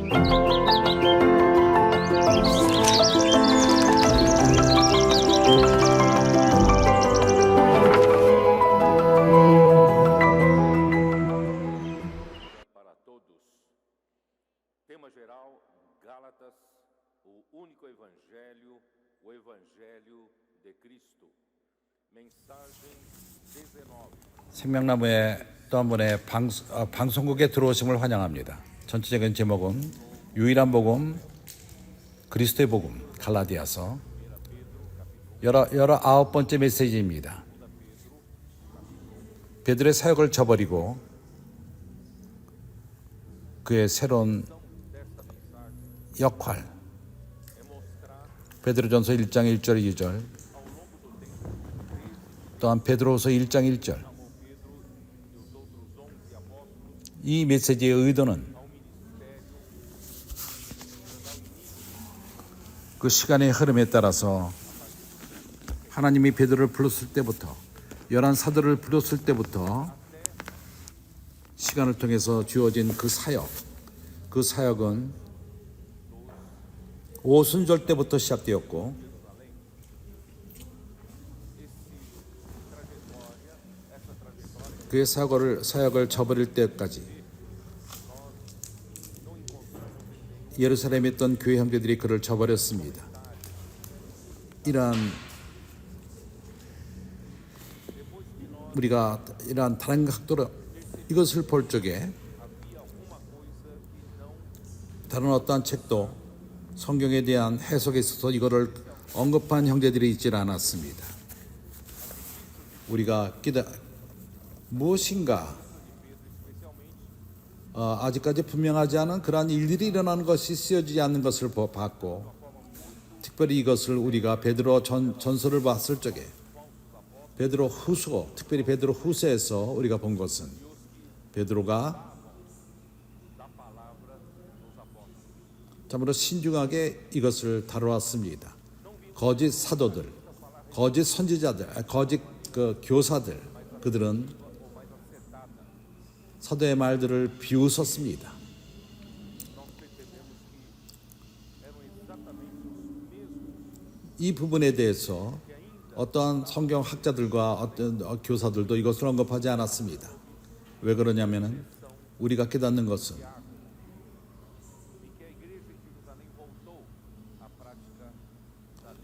Tema geral, Gálatas, o único evangelho, o evangelho de Cristo. Mensagem 19. 생명나무의 또 한 번의 방송국에 들어오심을 환영합니다. 전체적인 제목은 유일한 복음, 그리스도의 복음, 갈라디아서 19번째 메시지입니다. 베드로의 사역을 저버리고 그의 새로운 역할, 베드로전서 1장 1절 2절, 또한 베드로후서 1장 1절. 이 메시지의 의도는 그 시간의 흐름에 따라서 하나님이 베드로를 불렀을 때부터, 11 사도를 불렀을 때부터 시간을 통해서 주어진 그 사역은 오순절 때부터 시작되었고, 그의 사역을 저버릴 때까지 예루살렘에 있던 교회 형제들이 그를 저버렸습니다. 우리가 이러한 다른 각도로 이것을 볼 적에 다른 어떠한 책도 성경에 대한 해석에 있어서 이거를 언급한 형제들이 있지 않았습니다. 우리가 무엇인가 아직까지 분명하지 않은 그러한 일들이 일어나는 것이 쓰여지지 않는 것을 봤고, 특별히 이것을 우리가 베드로 전서를 봤을 적에 베드로 후서, 특별히 베드로 후서에서 우리가 본 것은 베드로가 참으로 신중하게 이것을 다뤄왔습니다. 거짓 사도들, 거짓 선지자들, 거짓 교사들, 그들은 사도의 말들을 비웃었습니다. 이 부분에 대해서 어떠한 성경 학자들과 어떤 교사들도 이것을 언급하지 않았습니다. 왜 그러냐면은 우리가 깨닫는 것은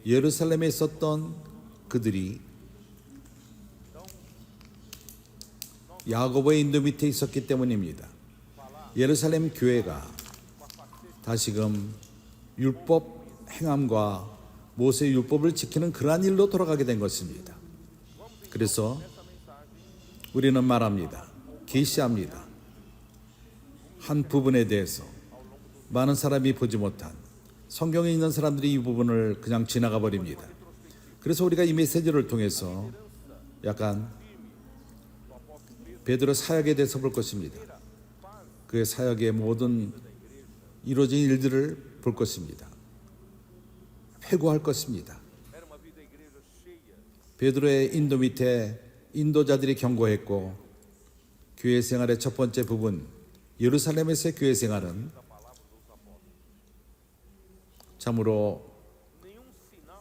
예루살렘에 있었던 그들이 야고보의 인도 밑에 있었기 때문입니다. 예루살렘 교회가 다시금 율법 행함과 모세의 율법을 지키는 그러한 일로 돌아가게 된 것입니다. 그래서 우리는 말합니다. 계시합니다. 한 부분에 대해서 많은 사람이 보지 못한, 성경에 있는 사람들이 이 부분을 그냥 지나가 버립니다. 그래서 우리가 이 메시지를 통해서 약간 베드로 사역에 대해서 볼 것입니다. 그의 사역의 모든 이루어진 일들을 볼 것입니다. 회고할 것입니다. 베드로의 인도 밑에 인도자들이 경고했고, 교회 생활의 첫 번째 부분, 예루살렘에서의 교회 생활은 참으로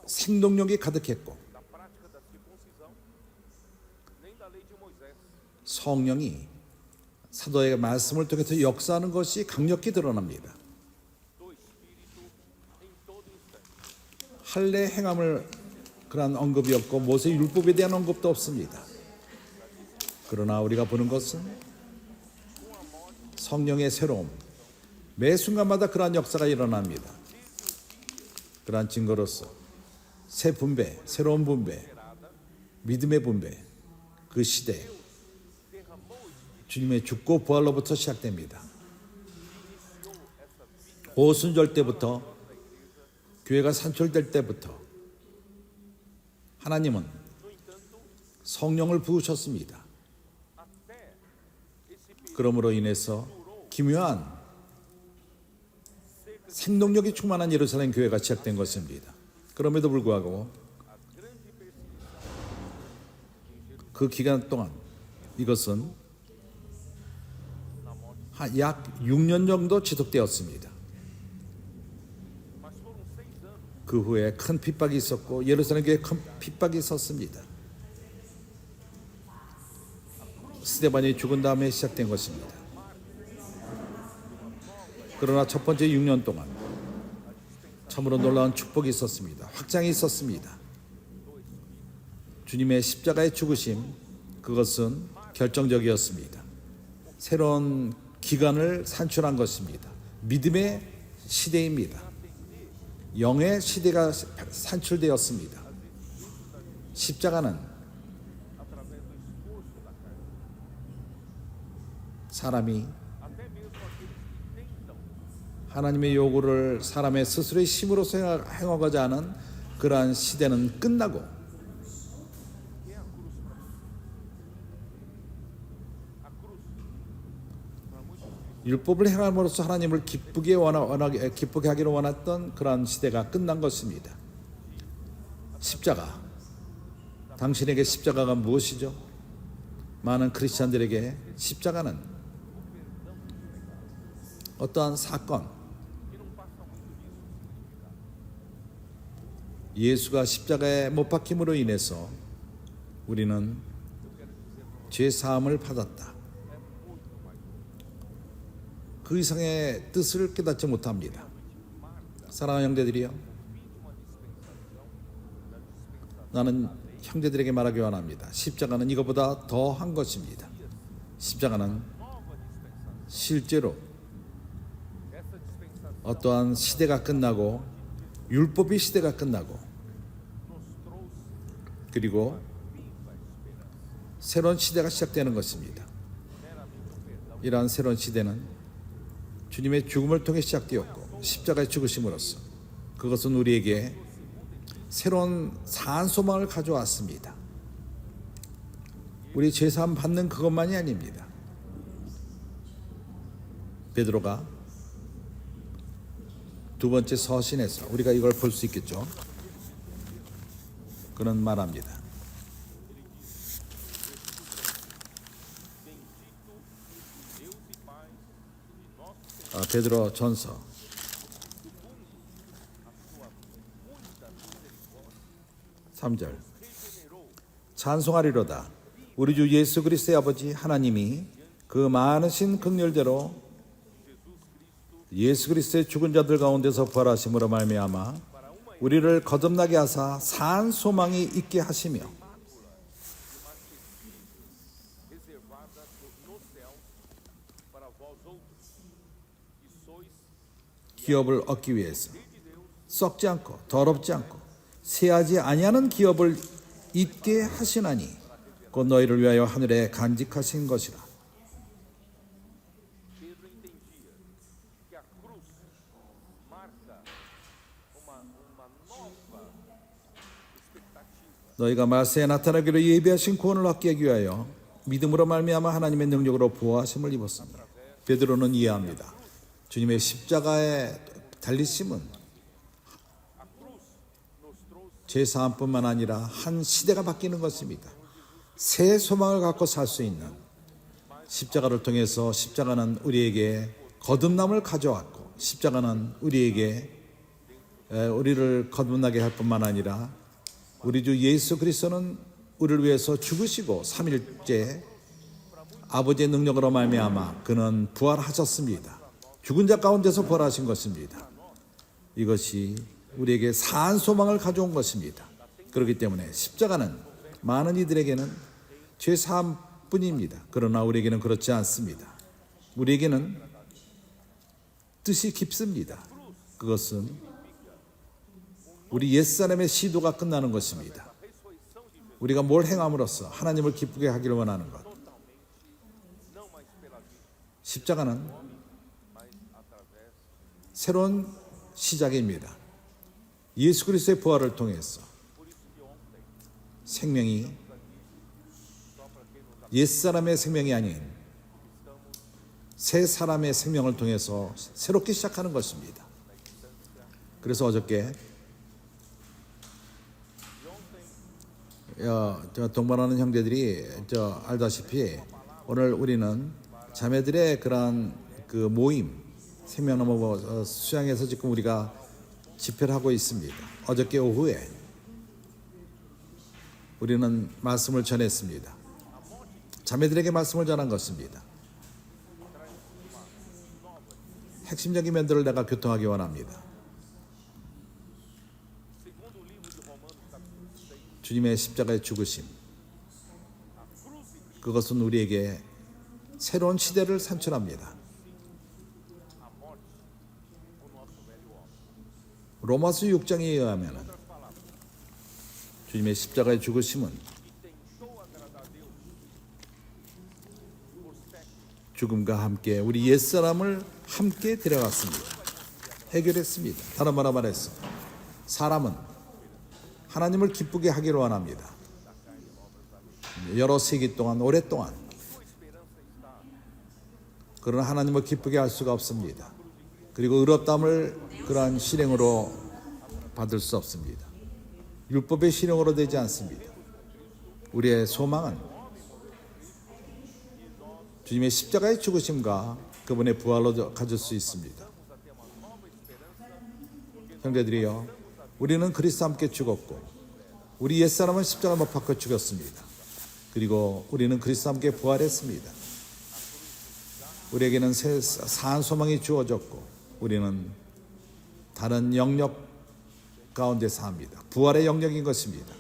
생동력이 가득했고, 성령이 사도의 말씀을 통해서 역사하는 것이 강력히 드러납니다. 할례 행함을 그런 언급이 없고 모세 율법에 대한 언급도 없습니다. 그러나 우리가 보는 것은 성령의 새로움, 매 순간마다 그러한 역사가 일어납니다. 그러한 증거로서 새 분배, 새로운 분배, 믿음의 분배, 그 시대 주님의 죽고 부활로부터 시작됩니다. 오순절 때부터, 교회가 산출될 때부터 하나님은 성령을 부으셨습니다. 그러므로 인해서 기묘한 생동력이 충만한 예루살렘 교회가 시작된 것입니다. 그럼에도 불구하고 그 기간 동안 이것은 약 6년 정도 지속되었습니다. 그 후에 큰 핍박이 있었고 예루살렘 교회에 큰 핍박이 있었습니다. 스데반이 죽은 다음에 시작된 것입니다. 그러나 첫 번째 6년 동안 참으로 놀라운 축복이 있었습니다. 확장이 있었습니다. 주님의 십자가의 죽으심, 그것은 결정적이었습니다. 새로운 기간을 산출한 것입니다. 믿음의 시대입니다. 영의 시대가 산출되었습니다. 십자가는 사람이 하나님의 요구를 사람의 스스로의 힘으로서 행하고자 하는 그러한 시대는 끝나고 율법을 행함으로써 하나님을 기쁘게 하기를 원했던 그러한 시대가 끝난 것입니다. 십자가, 당신에게 십자가가 무엇이죠? 많은 크리스찬들에게 십자가는 어떠한 사건, 예수가 십자가에 못 박힘으로 인해서 우리는 죄 사함을 받았다. 그 이상의 뜻을 깨닫지 못합니다. 사랑하는 형제들이요, 나는 형제들에게 말하기 원합니다. 십자가는 이것보다 더한 것입니다. 십자가는 실제로 어떠한 시대가 끝나고 율법의 시대가 끝나고 그리고 새로운 시대가 시작되는 것입니다. 이러한 새로운 시대는 주님의 죽음을 통해 시작되었고 십자가의 죽으심으로써 그것은 우리에게 새로운 산 소망을 가져왔습니다. 우리 죄사함 받는 그것만이 아닙니다. 베드로가 두 번째 서신에서 우리가 이걸 볼 수 있겠죠. 그런 말합니다. 베드로 전서 3절 찬송하리로다. 우리 주 예수 그리스도의 아버지 하나님이 그 많으신 긍휼대로 예수 그리스도의 죽은 자들 가운데서 부활하심으로 말미암아 우리를 거듭나게 하사 산 소망이 있게 하시며 기업을 얻기 위해서 썩지 않고 더럽지 않고 새하지 아니하는 기업을 잊게 하시나니 곧 너희를 위하여 하늘에 간직하신 것이라. 너희가 말세에 나타나기로 예비하신 구원을 얻기 위하여 믿음으로 말미암아 하나님의 능력으로 부활하심을 입었습니다. 베드로는 이해합니다. 주님의 십자가의 달리심은 죄사함뿐만 아니라 한 시대가 바뀌는 것입니다. 새 소망을 갖고 살 수 있는 십자가를 통해서 십자가는 우리에게 거듭남을 가져왔고 십자가는 우리를 거듭나게 할 뿐만 아니라 우리 주 예수 그리스도는 우리를 위해서 죽으시고 3일째 아버지의 능력으로 말미암아 그는 부활하셨습니다. 죽은 자 가운데서 부활하신 것입니다. 이것이 우리에게 산 소망을 가져온 것입니다. 그렇기 때문에 십자가는 많은 이들에게는 죄사함뿐입니다. 그러나 우리에게는 그렇지 않습니다. 우리에게는 뜻이 깊습니다. 그것은 우리 옛사람의 시도가 끝나는 것입니다. 우리가 뭘 행함으로써 하나님을 기쁘게 하기를 원하는 것. 십자가는 새로운 시작입니다. 예수 그리스도의 부활을 통해서 생명이 옛사람의 생명이 아닌 새 사람의 생명을 통해서 새롭게 시작하는 것입니다. 그래서 어저께 동반하는 형제들이 알다시피 오늘 우리는 자매들의 그러한 그 모임 생명나무 수양에서 지금 우리가 집회를 하고 있습니다. 어저께 오후에 우리는 말씀을 전했습니다. 자매들에게 말씀을 전한 것입니다. 핵심적인 면들을 내가 교통하기 원합니다. 주님의 십자가의 죽으심, 그것은 우리에게 새로운 시대를 산출합니다. 로마서 6장에 의하면 주님의 십자가의 죽으심은 죽음과 함께 우리 옛사람을 함께 데려갔습니다. 해결했습니다. 다른 말로 말해서 사람은 하나님을 기쁘게 하기를 원합니다. 여러 세기 동안, 오랫동안. 그러나 하나님을 기쁘게 할 수가 없습니다. 그리고 의롭다함을 그러한 실행으로 받을 수 없습니다. 율법의 실행으로 되지 않습니다. 우리의 소망은 주님의 십자가의 죽으심과 그분의 부활로 가질 수 있습니다. 형제들이여, 우리는 그리스도와 함께 죽었고 우리 옛사람은 십자가 못 박혀 죽었습니다. 그리고 우리는 그리스도와 함께 부활했습니다. 우리에게는 사한 소망이 주어졌고 우리는 다른 영역 가운데 삽니다. 부활의 영역인 것입니다.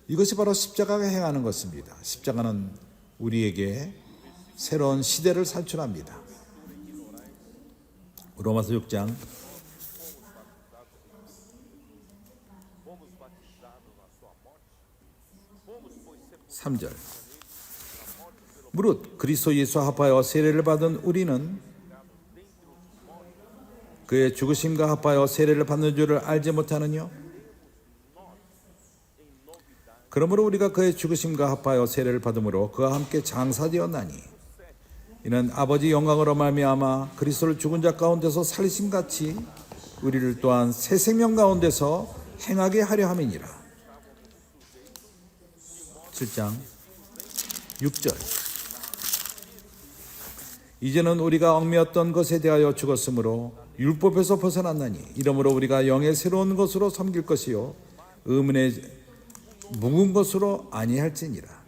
이것이 바로 십자가가 행하는 것입니다. 십자가는 우리에게 새로운 시대를 산출합니다. 로마서 6장 3절. 무릇 그리스도 예수와 합하여 세례를 받은 우리는 그의 죽으심과 합하여 세례를 받는 줄을 알지 못하느냐? 그러므로 우리가 그의 죽으심과 합하여 세례를 받음으로 그와 함께 장사되었나니 이는 아버지 영광으로 말미암아 그리스도를 죽은 자 가운데서 살리심 같이 우리를 또한 새 생명 가운데서 행하게 하려 함이니라. 7장 6절. 이제는 우리가 얽매였던 것에 대하여 죽었으므로 율법에서 벗어났나니 이러므로 우리가 영의 새로운 것으로 섬길 것이요 의문의 묵은 것으로 아니할지니라.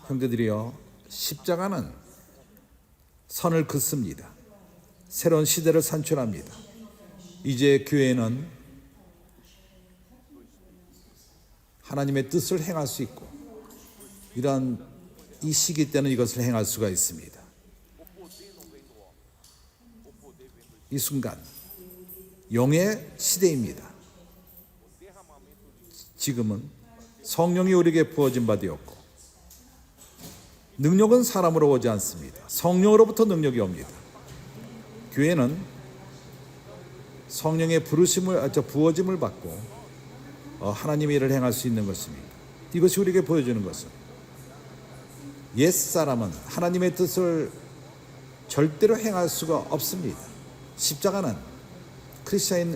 형제들이여, 십자가는 선을 긋습니다. 새로운 시대를 산출합니다. 이제 교회는 하나님의 뜻을 행할 수 있고 이러한 이 시기 때는 이것을 행할 수가 있습니다. 이 순간 영의 시대입니다. 지금은 성령이 우리에게 부어진 바 되었고 능력은 사람으로 오지 않습니다. 성령으로부터 능력이 옵니다. 교회는 성령의 부어짐을 받고 하나님의 일을 행할 수 있는 것입니다. 이것이 우리에게 보여주는 것은 옛사람은 하나님의 뜻을 절대로 행할 수가 없습니다. 십자가는 크리스찬인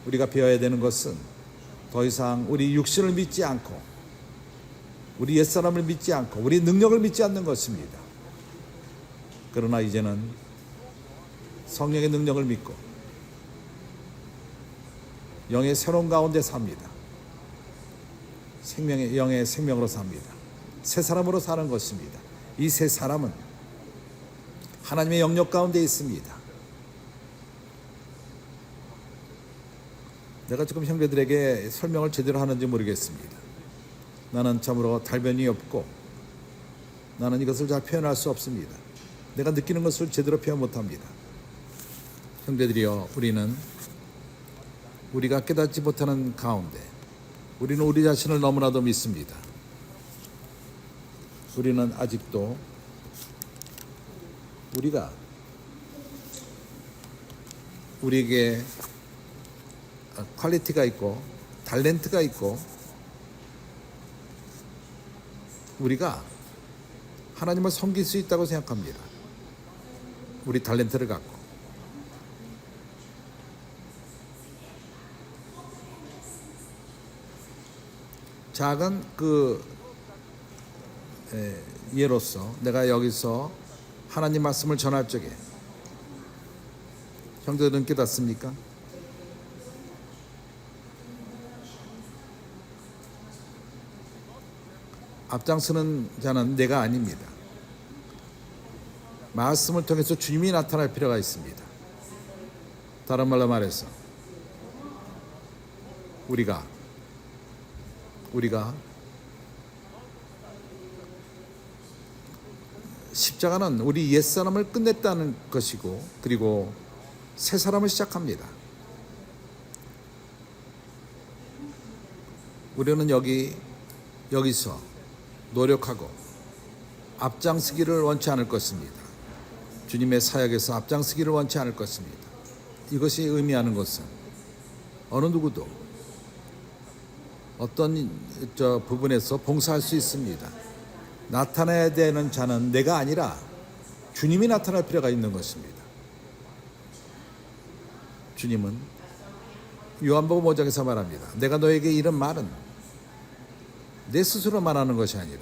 우리가 배워야 되는 것은 더 이상 우리 육신을 믿지 않고 우리 옛사람을 믿지 않고 우리 능력을 믿지 않는 것입니다. 그러나 이제는 성령의 능력을 믿고 영의 새로운 가운데 삽니다. 영의 생명으로 삽니다. 새 사람으로 사는 것입니다. 이 새 사람은 하나님의 영역 가운데 있습니다. 내가 지금 형제들에게 설명을 제대로 하는지 모르겠습니다. 나는 참으로 달변이 없고 나는 이것을 잘 표현할 수 없습니다. 내가 느끼는 것을 제대로 표현 못합니다. 형제들이여, 우리가 깨닫지 못하는 가운데 우리는 우리 자신을 너무나도 믿습니다. 우리는 아직도 우리에게 퀄리티가 있고 탤런트가 있고 우리가 하나님을 섬길 수 있다고 생각합니다. 우리 탤런트를 갖고 작은 예로서 내가 여기서 하나님 말씀을 전할 적에 형제들은 깨닫습니까? 앞장서는 자는 내가 아닙니다. 말씀을 통해서 주님이 나타날 필요가 있습니다. 다른 말로 말해서 우리가 십자가는 우리 옛사람을 끝냈다는 것이고, 그리고 새 사람을 시작합니다. 우리는 여기서 노력하고 앞장서기를 원치 않을 것입니다. 주님의 사역에서 앞장서기를 원치 않을 것입니다. 이것이 의미하는 것은 어느 누구도 어떤 부분에서 봉사할 수 있습니다. 나타나야 되는 자는 내가 아니라 주님이 나타날 필요가 있는 것입니다. 주님은 요한복음 5장에서 말합니다. 내가 너에게 이런 말은 내 스스로 말하는 것이 아니라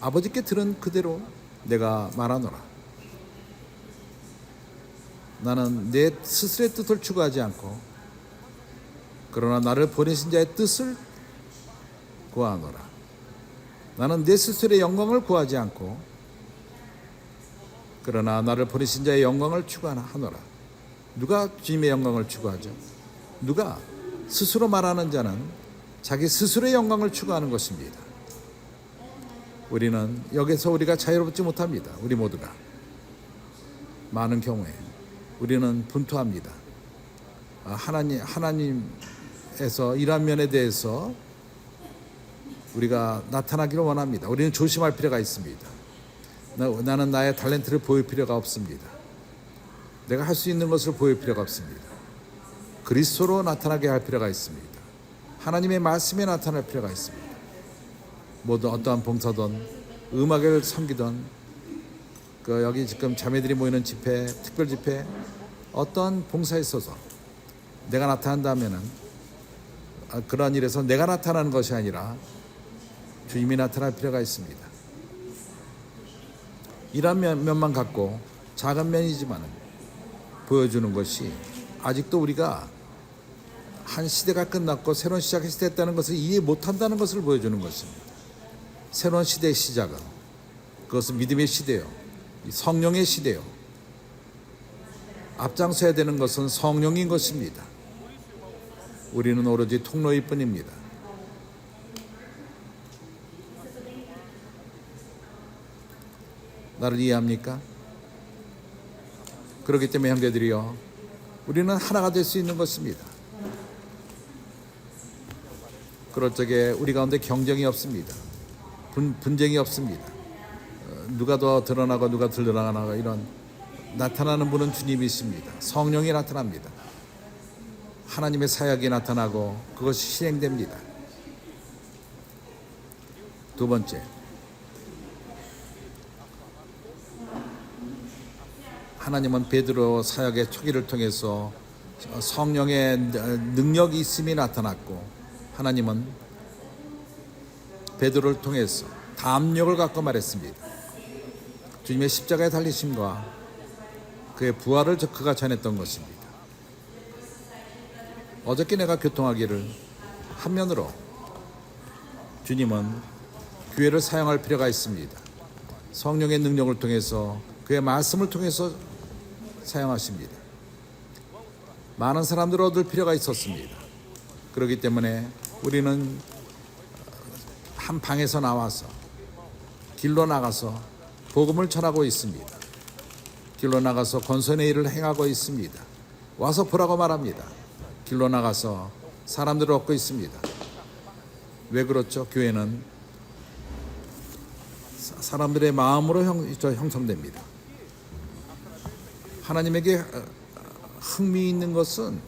아버지께 들은 그대로 내가 말하노라. 나는 내 스스로의 뜻을 추구하지 않고 그러나 나를 보내신 자의 뜻을 구하노라. 나는 내 스스로의 영광을 구하지 않고 그러나 나를 보내신 자의 영광을 추구하노라. 누가 주님의 영광을 추구하죠? 누가 스스로 말하는 자는 자기 스스로의 영광을 추구하는 것입니다. 우리는 여기서 우리가 자유롭지 못합니다. 우리 모두가 많은 경우에 우리는 분투합니다. 하나님에서 이러한 면에 대해서 우리가 나타나기를 원합니다. 우리는 조심할 필요가 있습니다. 나는 나의 탤런트를 보일 필요가 없습니다. 내가 할 수 있는 것을 보일 필요가 없습니다. 그리스도로 나타나게 할 필요가 있습니다. 하나님의 말씀에 나타날 필요가 있습니다. 모두 어떠한 봉사든 음악을 섬기든 여기 지금 자매들이 모이는 집회, 특별 집회, 어떤 봉사에 있어서 내가 나타난다면은 그러한 일에서 내가 나타나는 것이 아니라 주님이 나타날 필요가 있습니다. 이런 면만 갖고 작은 면이지만 보여주는 것이 아직도 우리가 한 시대가 끝났고 새로운 시작이 시작했다는 것을 이해 못한다는 것을 보여주는 것입니다. 새로운 시대의 시작은 그것은 믿음의 시대요, 성령의 시대요. 앞장서야 되는 것은 성령인 것입니다. 우리는 오로지 통로일 뿐입니다. 나를 이해합니까? 그렇기 때문에 형제들이요, 우리는 하나가 될 수 있는 것입니다. 그럴 적에 우리 가운데 경쟁이 없습니다. 분쟁이 없습니다. 누가 더 드러나고 누가 드러나고 이런 나타나는 분은 주님이십니다. 성령이 나타납니다. 하나님의 사역이 나타나고 그것이 실행됩니다. 두 번째, 하나님은 베드로 사역의 초기를 통해서 성령의 능력이 있음이 나타났고, 하나님은 베드로를 통해서 담력을 갖고 말했습니다. 주님의 십자가의 달리심과 그의 부활을 그가 전했던 것입니다. 어저께 내가 교통하기를 한면으로 주님은 교회를 사용할 필요가 있습니다. 성령의 능력을 통해서 그의 말씀을 통해서 사용하십니다. 많은 사람들을 얻을 필요가 있었습니다. 그렇기 때문에 우리는 한 방에서 나와서 길로 나가서 복음을 전하고 있습니다. 길로 나가서 권선의 일을 행하고 있습니다. 와서 보라고 말합니다. 길로 나가서 사람들을 얻고 있습니다. 왜 그렇죠? 교회는 사람들의 마음으로 형성됩니다. 하나님에게 흥미있는 것은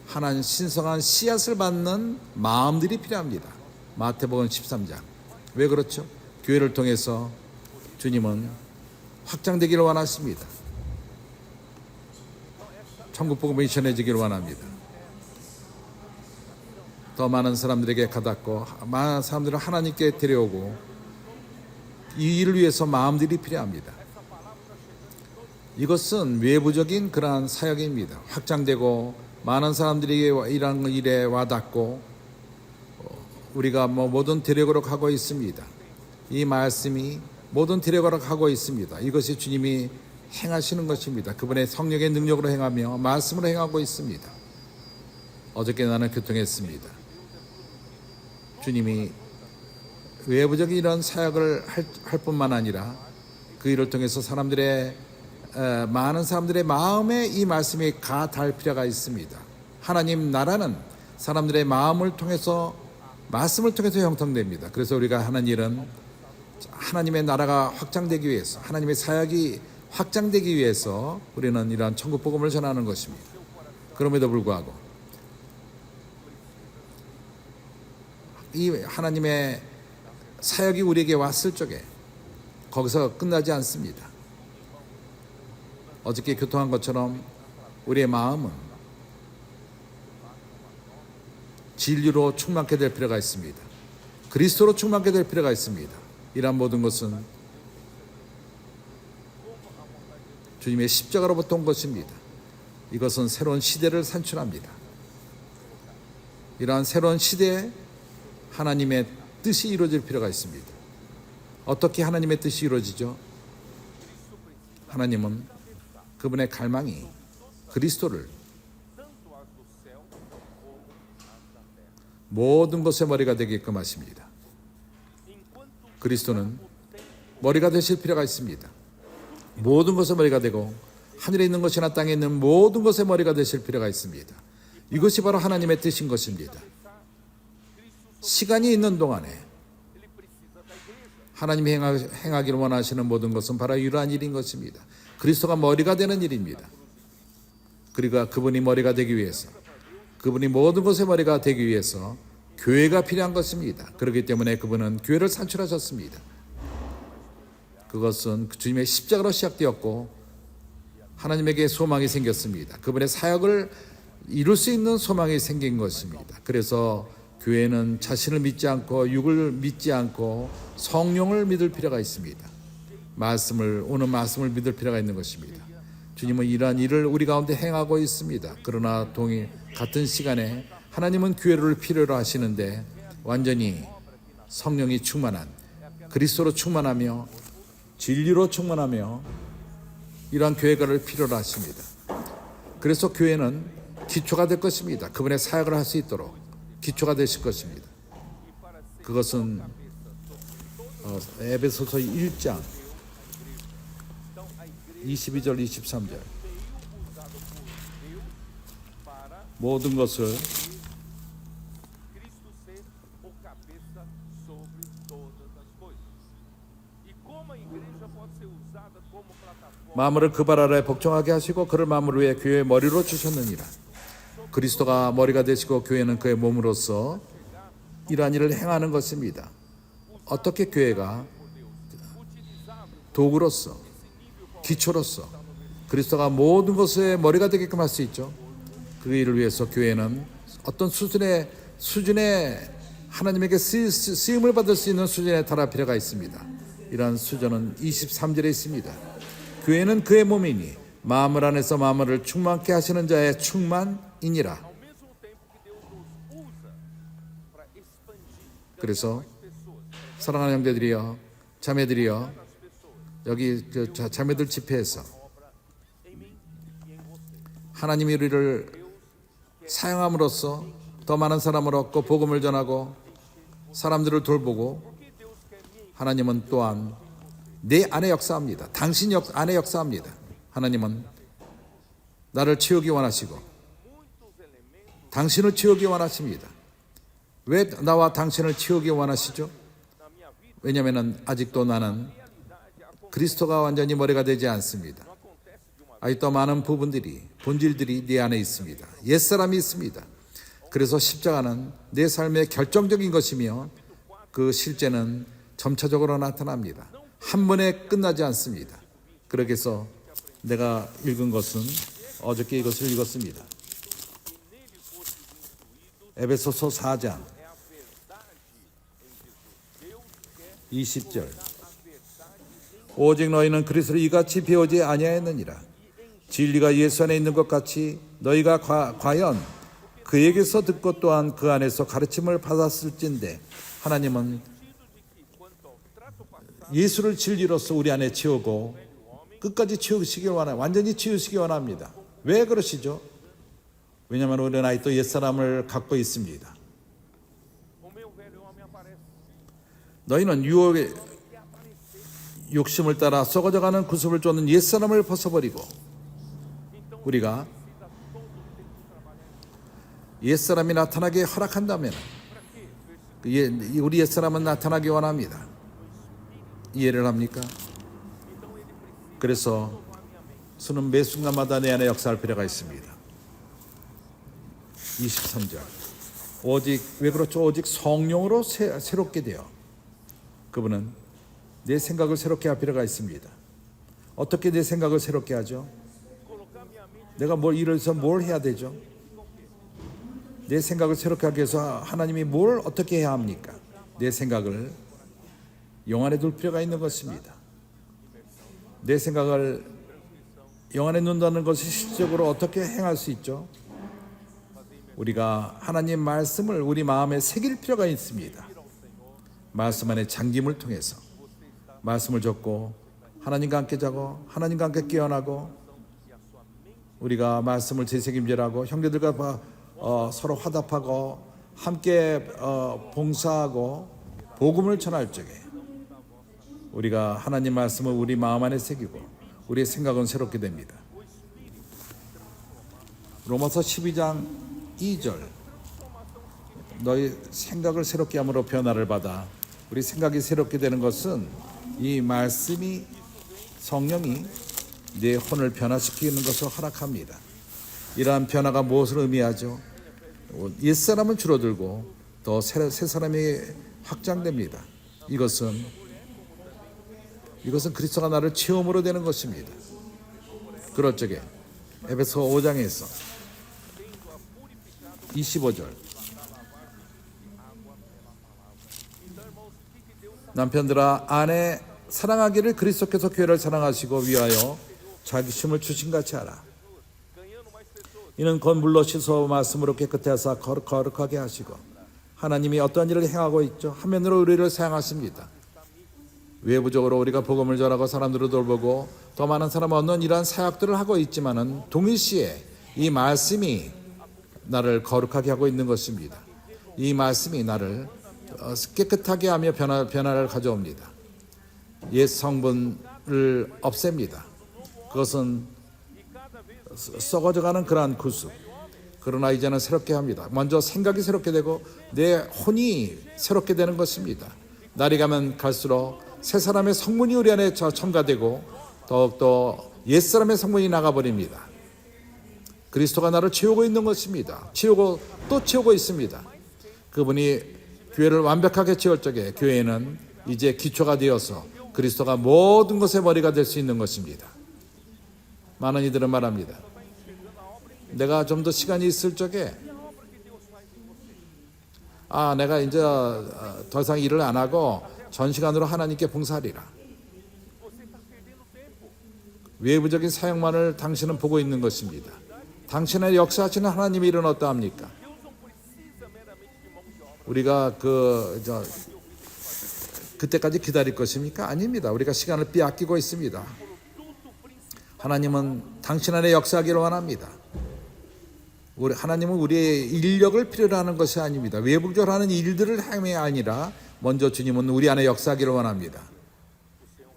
하나님 신성한 씨앗을 받는 마음들이 필요합니다. 마태복음 13장. 왜 그렇죠? 교회를 통해서 주님은 확장되기를 원하십니다. 천국 복음이 전해지기를 원합니다. 더 많은 사람들에게 가닿고 많은 사람들을 하나님께 데려오고 이 일을 위해서 마음들이 필요합니다. 이것은 외부적인 그러한 사역입니다. 확장되고 많은 사람들이 이런 일에 와닿고 우리가 모든 대력으로 하고 있습니다. 이 말씀이 모든 대력으로 하고 있습니다. 이것이 주님이 행하시는 것입니다. 그분의 성령의 능력으로 행하며 말씀으로 행하고 있습니다. 어저께 나는 교통했습니다. 주님이 외부적인 이런 사역을 할 뿐만 아니라 그 일을 통해서 많은 사람들의 마음에 이 말씀이 닿을 필요가 있습니다. 하나님 나라는 사람들의 마음을 통해서 말씀을 통해서 형성됩니다. 그래서 우리가 하는 일은 하나님의 나라가 확장되기 위해서, 하나님의 사역이 확장되기 위해서 우리는 이러한 천국 복음을 전하는 것입니다. 그럼에도 불구하고 이 하나님의 사역이 우리에게 왔을 적에 거기서 끝나지 않습니다. 어저께 교통한 것처럼 우리의 마음은 진리로 충만케 될 필요가 있습니다. 그리스도로 충만케 될 필요가 있습니다. 이러한 모든 것은 주님의 십자가로부터 온 것입니다. 이것은 새로운 시대를 산출합니다. 이러한 새로운 시대에 하나님의 뜻이 이루어질 필요가 있습니다. 어떻게 하나님의 뜻이 이루어지죠? 하나님은 그분의 갈망이 그리스도를 모든 것의 머리가 되게끔 하십니다. 그리스도는 머리가 되실 필요가 있습니다. 모든 것의 머리가 되고 하늘에 있는 것이나 땅에 있는 모든 것의 머리가 되실 필요가 있습니다. 이것이 바로 하나님의 뜻인 것입니다. 시간이 있는 동안에 하나님이 행하기를 원하시는 모든 것은 바로 이러한 일인 것입니다. 그리스도가 머리가 되는 일입니다. 그리고 그분이 머리가 되기 위해서, 그분이 모든 것의 머리가 되기 위해서 교회가 필요한 것입니다. 그렇기 때문에 그분은 교회를 산출하셨습니다. 그것은 주님의 십자가로 시작되었고 하나님에게 소망이 생겼습니다. 그분의 사역을 이룰 수 있는 소망이 생긴 것입니다. 그래서 교회는 자신을 믿지 않고 육을 믿지 않고 성령을 믿을 필요가 있습니다. 오늘 말씀을 믿을 필요가 있는 것입니다. 주님은 이러한 일을 우리 가운데 행하고 있습니다. 그러나 같은 시간에 하나님은 교회를 필요로 하시는데 완전히 성령이 충만한, 그리스도로 충만하며 진리로 충만하며 이러한 교회가를 필요로 하십니다. 그래서 교회는 기초가 될 것입니다. 그분의 사역을 할 수 있도록 기초가 되실 것입니다. 그것은 에베소서 1장 22절 23절 모든 것을 만물을 그 발 아래 복종하게 하시고 그를 만물 위에 교회의 머리로 주셨느니라. 그리스도가 머리가 되시고 교회는 그의 몸으로서 이러한 일을 행하는 것입니다. 어떻게 교회가 도구로서 기초로서 그리스도가 모든 것의 머리가 되게끔 할 수 있죠. 그 일을 위해서 교회는 어떤 수준의 하나님에게 쓰임을 받을 수 있는 수준에 달할 필요가 있습니다. 이러한 수준은 23절에 있습니다. 교회는 그의 몸이니 마음을 안에서 마음을 충만케 하시는 자의 충만이니라. 그래서 사랑하는 형제들이여, 자매들이여, 여기 자매들 집회에서 하나님이 우리를 사용함으로써 더 많은 사람을 얻고 복음을 전하고 사람들을 돌보고, 하나님은 또한 내 안에 역사합니다. 당신 안에 역사합니다. 하나님은 나를 채우기 원하시고 당신을 채우기 원하십니다. 왜 나와 당신을 채우기 원하시죠? 왜냐하면 아직도 나는 그리스도가 완전히 머리가 되지 않습니다. 아직도 많은 본질들이 내 안에 있습니다. 옛사람이 있습니다. 그래서 십자가는 내 삶의 결정적인 것이며 그 실제는 점차적으로 나타납니다. 한 번에 끝나지 않습니다. 그렇게 해서 내가 읽은 것은 어저께 이것을 읽었습니다. 에베소서 4장 20절 오직 너희는 그리스도를 이같이 배우지 아니하였느니라. 진리가 예수 안에 있는 것 같이 너희가 과연 그에게서 듣고 또한 그 안에서 가르침을 받았을진데, 하나님은 예수를 진리로서 우리 안에 채우고 끝까지 채우시길 원합니다. 완전히 채우시기 원합니다. 왜 그러시죠? 왜냐하면 우리는 아직도 옛사람을 갖고 있습니다. 너희는 유혹의 욕심을 따라 썩어져가는 구습을 쫓는 옛사람을 벗어버리고, 우리가 옛사람이 나타나게 허락한다면 우리 옛사람은 나타나기 원합니다. 이해를 합니까? 그래서 수는 매 순간마다 내 안에 역사할 필요가 있습니다. 23절. 오직 왜 그렇죠? 오직 성령으로 새롭게 되어. 그분은 내 생각을 새롭게 할 필요가 있습니다. 어떻게 내 생각을 새롭게 하죠? 내가 이래서 뭘 해야 되죠? 내 생각을 새롭게 하기 위해서 하나님이 뭘 어떻게 해야 합니까? 내 생각을 영 안에 둘 필요가 있는 것입니다. 내 생각을 영 안에 둔다는 것이 실질적으로 어떻게 행할 수 있죠? 우리가 하나님 말씀을 우리 마음에 새길 필요가 있습니다. 말씀 안에 잠김을 통해서 말씀을 적고 하나님과 함께 자고 하나님과 함께 깨어나고, 우리가 말씀을 재새김질하고 형제들과 서로 화답하고 함께 봉사하고 복음을 전할 적에 우리가 하나님 말씀을 우리 마음 안에 새기고 우리의 생각은 새롭게 됩니다. 로마서 12장 2절. 너희 생각을 새롭게 함으로 변화를 받아. 우리 생각이 새롭게 되는 것은 이 말씀이, 성령이 내 혼을 변화시키는 것을 허락합니다. 이러한 변화가 무엇을 의미하죠? 옛사람은 줄어들고 더 새 사람이 확장됩니다. 이것은 그리스도가 나를 체험으로 되는 것입니다. 그럴 적에 에베소 5장에서 25절. 남편들아 아내 사랑하기를 그리스도께서 교회를 사랑하시고 위하여 자기심을 주신 같이 하라. 이는 곧 물로 씻어 말씀으로 깨끗게 하사 거룩하게 하시고, 하나님이 어떠한 일을 행하고 있죠? 화면으로 우리를 사용하십니다. 외부적으로 우리가 복음을 전하고 사람들을 돌보고 더 많은 사람을 얻는 이러한 사역들을 하고 있지만은 동일시에 이 말씀이 나를 거룩하게 하고 있는 것입니다. 이 말씀이 나를 깨끗하게 하며 변화를 가져옵니다. 옛 성분을 없앱니다. 그것은 썩어져가는 그러한 구습. 그러나 이제는 새롭게 합니다. 먼저 생각이 새롭게 되고 내 혼이 새롭게 되는 것입니다. 날이 가면 갈수록 새 사람의 성분이 우리 안에 첨가되고 더욱더 옛사람의 성분이 나가버립니다. 그리스도가 나를 채우고 있는 것입니다. 채우고 또 채우고 있습니다. 그분이 교회를 완벽하게 채울 적에 교회는 이제 기초가 되어서 그리스도가 모든 것의 머리가 될 수 있는 것입니다. 많은 이들은 말합니다. 내가 좀 더 시간이 있을 적에 내가 이제 더 이상 일을 안 하고 전 시간으로 하나님께 봉사하리라. 외부적인 사역만을 당신은 보고 있는 것입니다. 당신의 역사하시는 하나님의 일은 어떠합니까? 우리가 그때까지 기다릴 것입니까? 아닙니다. 우리가 시간을 빼앗기고 있습니다. 하나님은 당신 안에 역사하기를 원합니다. 하나님은 우리의 인력을 필요로 하는 것이 아닙니다. 외부적으로 하는 일들을 행함이 아니라 먼저 주님은 우리 안에 역사하기를 원합니다.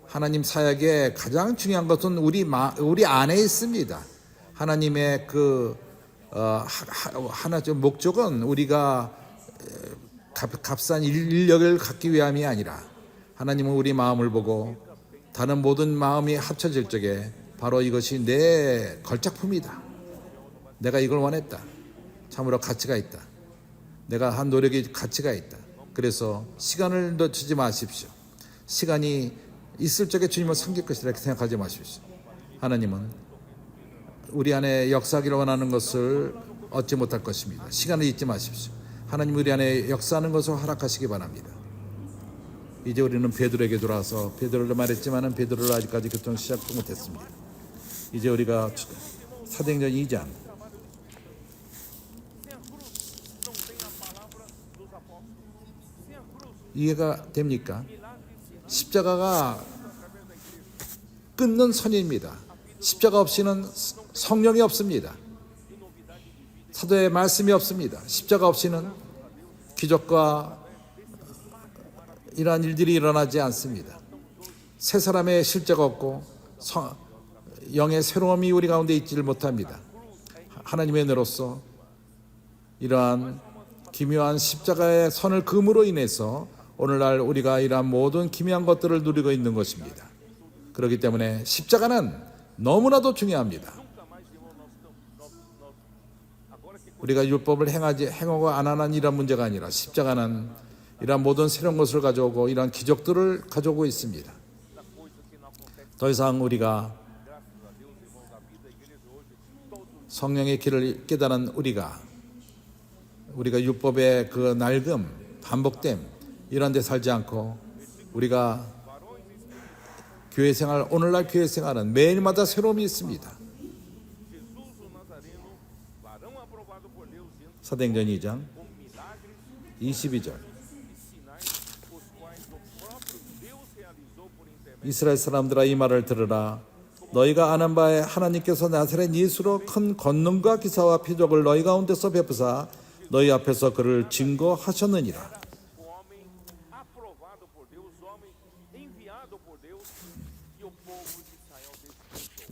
하나님 사역의 가장 중요한 것은 우리 안에 있습니다. 하나님의 목적은 우리가 값싼 인력을 갖기 위함이 아니라 하나님은 우리 마음을 보고 다른 모든 마음이 합쳐질 적에 바로 이것이 내 걸작품이다. 내가 이걸 원했다. 참으로 가치가 있다. 내가 한 노력이 가치가 있다. 그래서 시간을 놓치지 마십시오. 시간이 있을 적에 주님을 섬길 것이라 이렇게 생각하지 마십시오. 하나님은 우리 안에 역사하기를 원하는 것을 얻지 못할 것입니다. 시간을 잊지 마십시오. 하나님 우리 안에 역사하는 것을 허락하시기 바랍니다. 이제 우리는 베드로에게 돌아와서 베드로를 말했지만은 베드로를 아직까지 교통 시작도 못했습니다. 이제 우리가 사도행전 2장 이해가 됩니까? 십자가가 끊는 선입니다. 십자가 없이는 성령이 없습니다. 사도의 말씀이 없습니다. 십자가 없이는 기적과 이러한 일들이 일어나지 않습니다. 새 사람의 실제가 없고 영의 새로움이 우리 가운데 있지를 못합니다. 하나님의 은혜로서 이러한 기묘한 십자가의 선을 금으로 인해서 오늘날 우리가 이러한 모든 기묘한 것들을 누리고 있는 것입니다. 그렇기 때문에 십자가는 너무나도 중요합니다. 우리가 율법을 행하고 안 하는 이런 문제가 아니라 십자가는 이러한 모든 새로운 것을 가져오고 이러한 기적들을 가져오고 있습니다. 더 이상 우리가 성령의 길을 깨달은 우리가 율법의 그 낡음, 반복됨 이런 데 살지 않고 우리가 교회 생활, 오늘날 교회 생활은 매일마다 새로움이 있습니다. 사도행전 2장 22절 이스라엘 사람들아 이 말을 들으라. 너희가 아는 바에 하나님께서 나사렛 예수로 큰 권능과 기사와 표적을 너희 가운데서 베푸사 너희 앞에서 그를 증거하셨느니라.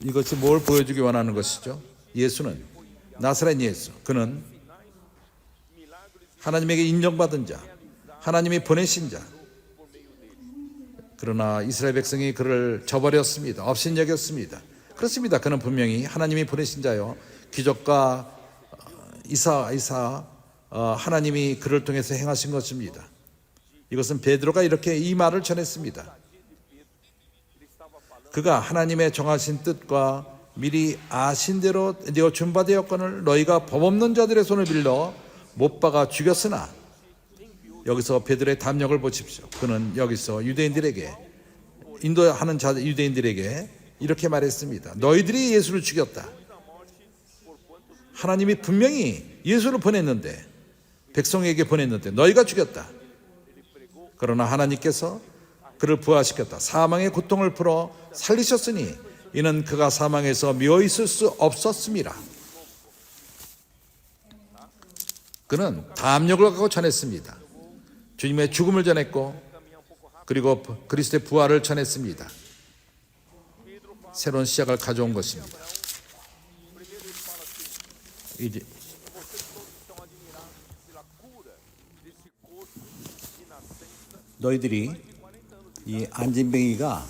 이것이 뭘 보여주기 원하는 것이죠? 예수는 나사렛 예수, 그는 하나님에게 인정받은 자, 하나님이 보내신 자. 그러나 이스라엘 백성이 그를 저버렸습니다. 업신여겼습니다. 그렇습니다. 그는 분명히 하나님이 보내신 자요, 기적과 하나님이 그를 통해서 행하신 것입니다. 이것은 베드로가 이렇게 이 말을 전했습니다. 그가 하나님의 정하신 뜻과 미리 아신 대로 내어 준바되었거늘 너희가 법없는 자들의 손을 빌려 못 박아 죽였으나, 여기서 베드로의 담력을 보십시오. 그는 여기서 유대인들에게, 인도하는 유대인들에게 이렇게 말했습니다. 너희들이 예수를 죽였다. 하나님이 분명히 예수를 보냈는데, 백성에게 보냈는데 너희가 죽였다. 그러나 하나님께서 그를 부활시켰다. 사망의 고통을 풀어 살리셨으니 이는 그가 사망에서 미워 있을 수 없었음이라. 그는 담력을 갖고 전했습니다. 주님의 죽음을 전했고 그리고 그리스도의 부활을 전했습니다. 새로운 시작을 가져온 것입니다. 이제 너희들이 이 안진뱅이가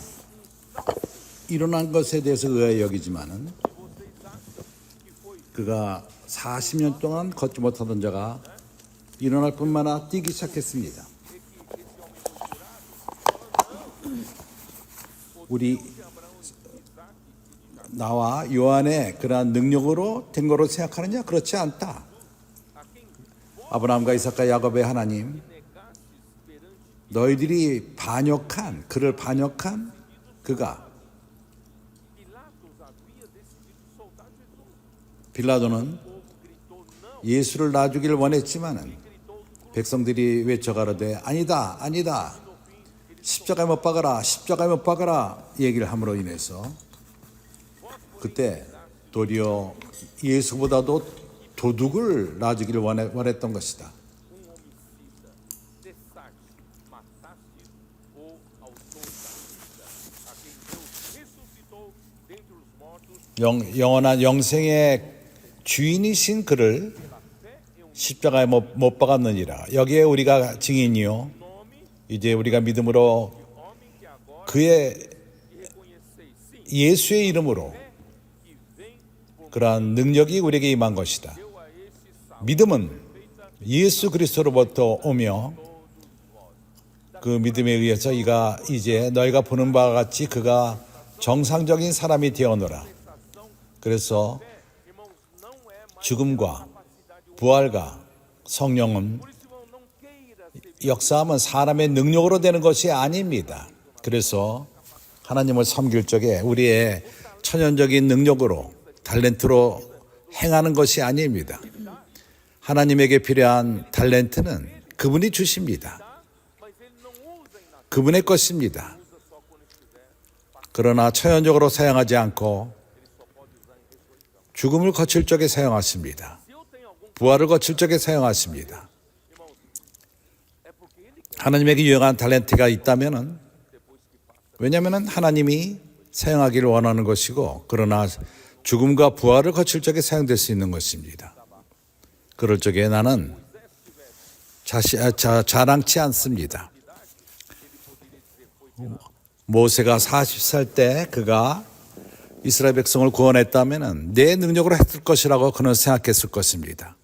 일어난 것에 대해서 의아해 여기지만은 그가 40년 동안 걷지 못하던 자가 일어날 뿐만 아니라 뛰기 시작했습니다. 우리 나와 요한의 그러한 능력으로 된 거로 생각하느냐? 그렇지 않다. 아브라함과 이삭과 야곱의 하나님, 너희들이 그를 반역한 그가, 빌라도는 예수를 놔주기를 원했지만은 백성들이 외쳐가로되 아니다, 아니다, 십자가에 못 박아라, 십자가에 못 박아라 얘기를 함으로 인해서 그때 도리어 예수보다도 도둑을 놔주기를 원했던 것이다. 영원한 영생의 주인이신 그를 십자가에 못 박았느니라. 여기에 우리가 증인이요, 이제 우리가 믿음으로 그의 예수의 이름으로 그러한 능력이 우리에게 임한 것이다. 믿음은 예수 그리스도로부터 오며 그 믿음에 의해서 이제 너희가 보는 바와 같이 그가 정상적인 사람이 되어노라. 그래서 죽음과 부활과 성령은 역사하면 사람의 능력으로 되는 것이 아닙니다. 그래서 하나님을 섬길 적에 우리의 천연적인 능력으로 달란트로 행하는 것이 아닙니다. 하나님에게 필요한 달란트는 그분이 주십니다. 그분의 것입니다. 그러나 천연적으로 사용하지 않고 죽음을 거칠 적에 사용하십니다. 부활을 거칠 적에 사용하십니다. 하나님에게 유용한 달란트가 있다면, 왜냐하면 하나님이 사용하기를 원하는 것이고, 그러나 죽음과 부활을 거칠 적에 사용될 수 있는 것입니다. 그럴 적에 나는 자랑치 않습니다. 모세가 40살 때 그가 이스라엘 백성을 구원했다면 내 능력으로 했을 것이라고 그는 생각했을 것입니다.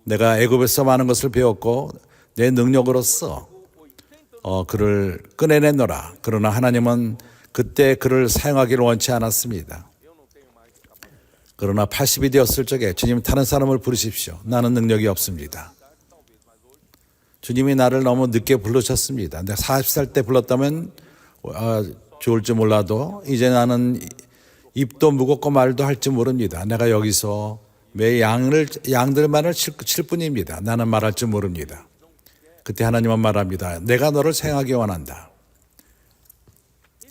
내가 애굽에서 많은 것을 배웠고 내 능력으로서 그를 꺼내내노라. 그러나 하나님은 그때 그를 사용하기를 원치 않았습니다. 그러나 80이 되었을 적에 주님 다른 사람을 부르십시오. 나는 능력이 없습니다. 주님이 나를 너무 늦게 부르셨습니다. 내가 40살 때 불렀다면 좋을지 몰라도 이제 나는 입도 무겁고 말도 할 줄 모릅니다. 내가 여기서 매 양들만을 칠 뿐입니다. 나는 말할 줄 모릅니다. 그때 하나님은 말합니다. 내가 너를 사용하기 원한다.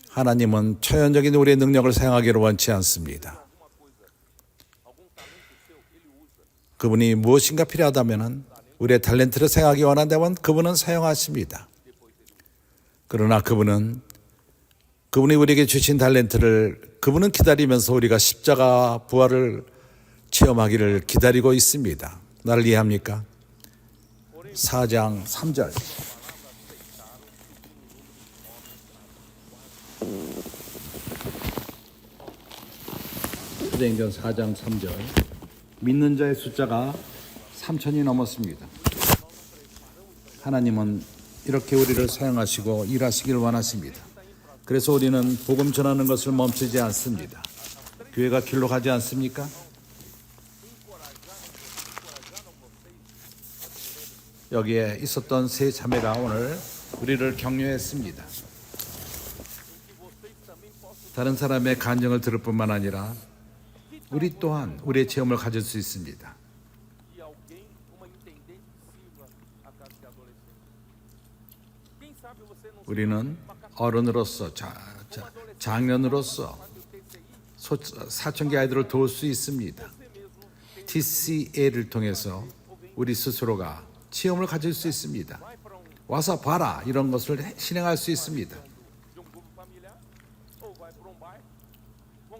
하나님은 천연적인 우리의 능력을 사용하기를 원치 않습니다. 그분이 무엇인가 필요하다면 우리의 달란트를 사용하기 원한다면 그분은 사용하십니다. 그러나 그분이 우리에게 주신 달란트를 그분은 기다리면서 우리가 십자가 부활을 체험하기를 기다리고 있습니다. 나를 이해합니까? 4장 3절. 사도행전 4장 3절. 믿는 자의 숫자가 3,000이 넘었습니다. 하나님은 이렇게 우리를 사용하시고 일하시길 원하십니다. 그래서 우리는 복음 전하는 것을 멈추지 않습니다. 교회가 길로 가지 않습니까? 여기에 있었던 세 자매가 오늘 우리를 격려했습니다. 다른 사람의 간증을 들을 뿐만 아니라 우리 또한 우리의 체험을 가질 수 있습니다. 우리는 어른으로서 장년으로서 사춘기 아이들을 도울 수 있습니다. TCA를 통해서 우리 스스로가 체험을 가질 수 있습니다. 와서 봐라, 이런 것을 실행할 수 있습니다.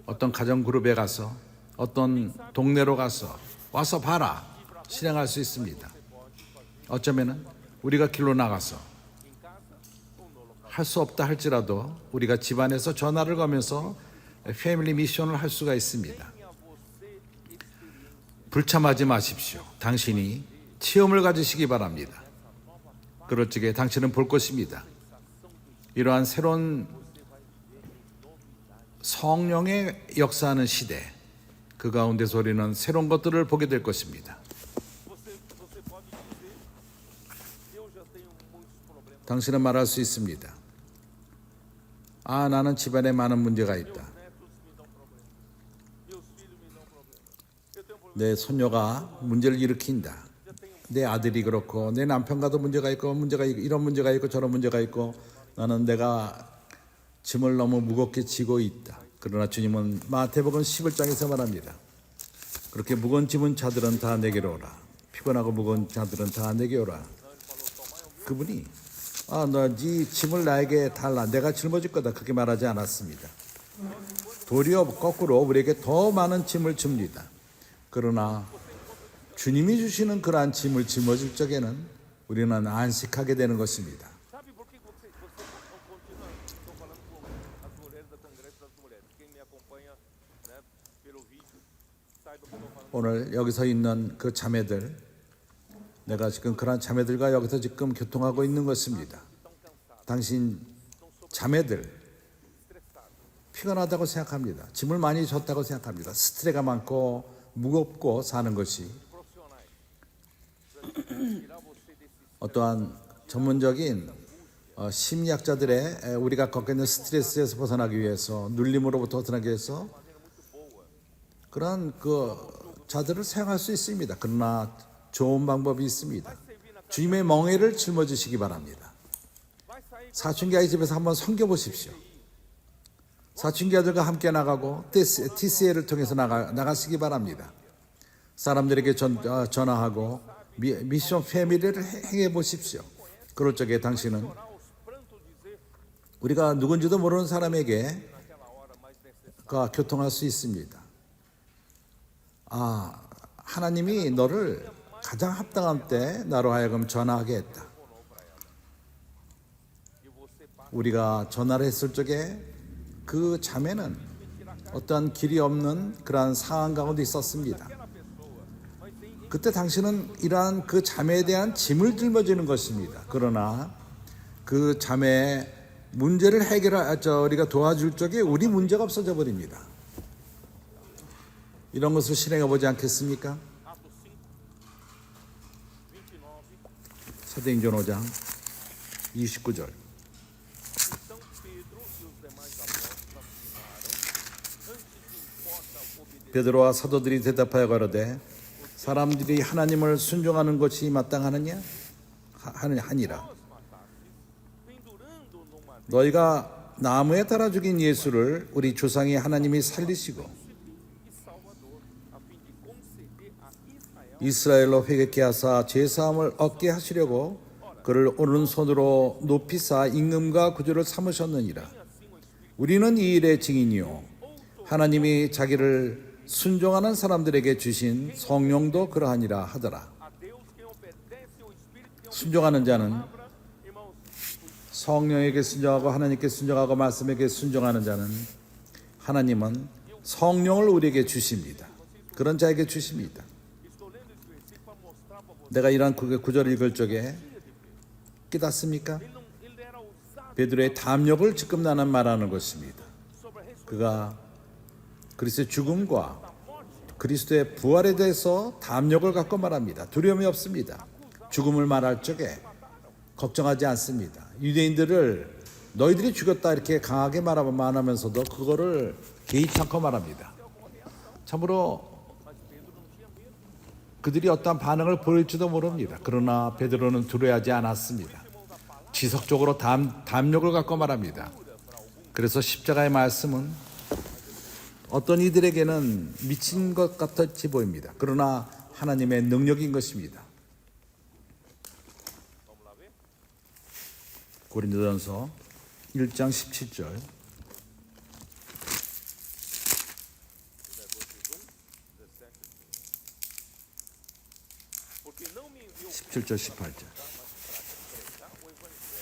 어떤 가정 그룹에 가서, 어떤 동네로 가서 와서 봐라, 실행할 수 있습니다. 어쩌면은 우리가 길로 나가서 할 수 없다 할지라도 우리가 집안에서 전화를 거면서 패밀리 미션을 할 수가 있습니다. 불참하지 마십시오. 당신이 체험을 가지시기 바랍니다. 그럴 적에 당신은 볼 것입니다. 이러한 새로운 성령의 역사하는 시대, 그 가운데서 우리는 새로운 것들을 보게 될 것입니다. 당신은 말할 수 있습니다. 나는 집안에 많은 문제가 있다. 내 손녀가 문제를 일으킨다. 내 아들이 그렇고 내 남편과도 문제가 있고 이런 문제가 있고 저런 문제가 있고 나는 내가 짐을 너무 무겁게 지고 있다. 그러나 주님은 마태복음 11장에서 말합니다. 그렇게 무거운 짐은 자들은 다 내게로 오라. 피곤하고 무거운 자들은 다 내게 오라. 그분이 너 네 짐을 나에게 달라. 내가 짊어질 거다. 그렇게 말하지 않았습니다. 도리어 거꾸로 우리에게 더 많은 짐을 줍니다. 그러나 주님이 주시는 그러한 짐을 짊어질 적에는 우리는 안식하게 되는 것입니다. 오늘 여기서 있는 그 자매들, 내가 지금 그런 자매들과 여기서 지금 교통하고 있는 것입니다. 당신 자매들 피곤하다고 생각합니다. 짐을 많이 졌다고 생각합니다. 스트레스가 많고 무겁고 사는 것이 어떠한 전문적인 심리학자들의 우리가 겪고 있는 스트레스에서 벗어나기 위해서, 눌림으로부터 벗어나기 위해서 그런 그 자들을 사용할 수 있습니다. 그러나 좋은 방법이 있습니다. 주님의 멍에를 짊어지시기 바랍니다. 사춘기 아이 집에서 한번 섬겨보십시오. 사춘기 아들과 함께 나가고 TCL을 통해서 나가시기 바랍니다. 사람들에게 전화하고 미션 패밀리를 행해 보십시오. 그럴 적에 당신은 우리가 누군지도 모르는 사람에게 교통할 수 있습니다. 하나님이 너를 가장 합당한 때 나로 하여금 전화하게 했다. 우리가 전화를 했을 적에 그 자매는 어떠한 길이 없는 그러한 상황 가운데 있었습니다. 그때 당신은 이러한 그 자매에 대한 짐을 짊어지는 것입니다. 그러나 그 자매의 문제를 우리가 도와줄 적에 우리 문제가 없어져 버립니다. 이런 것을 실행해 보지 않겠습니까? 사도행전 5장 29절. 베드로와 사도들이 대답하여 가로되 사람들이 하나님을 순종하는 것이 마땅하느냐? 하니라. 너희가 나무에 달아 죽인 예수를 우리 조상이 하나님이 살리시고 이스라엘로 회개케 하사 죄사함을 얻게 하시려고 그를 오른손으로 높이사 임금과 구주를 삼으셨느니라. 우리는 이 일의 증인이요 하나님이 자기를 순종하는 사람들에게 주신 성령도 그러하니라 하더라. 순종하는 자는 성령에게 순종하고 하나님께 순종하고 말씀에게 순종하는 자는 하나님은 성령을 우리에게 주십니다. 그런 자에게 주십니다. 내가 이러한 구절을 읽을 적에 깨닫습니까? 베드로의 담력을 지금 나는 말하는 것입니다. 그가 그리스도의 죽음과 그리스도의 부활에 대해서 담력을 갖고 말합니다. 두려움이 없습니다. 죽음을 말할 적에 걱정하지 않습니다. 유대인들을 너희들이 죽였다 이렇게 강하게 말하면서도 그거를 개의치 않고 말합니다. 참으로 그들이 어떠한 반응을 보일지도 모릅니다. 그러나 베드로는 두려워하지 않았습니다. 지속적으로 담력을 갖고 말합니다. 그래서 십자가의 말씀은 어떤 이들에게는 미친 것 같이 보입니다. 그러나 하나님의 능력인 것입니다. 고린도전서 1장 17절 17절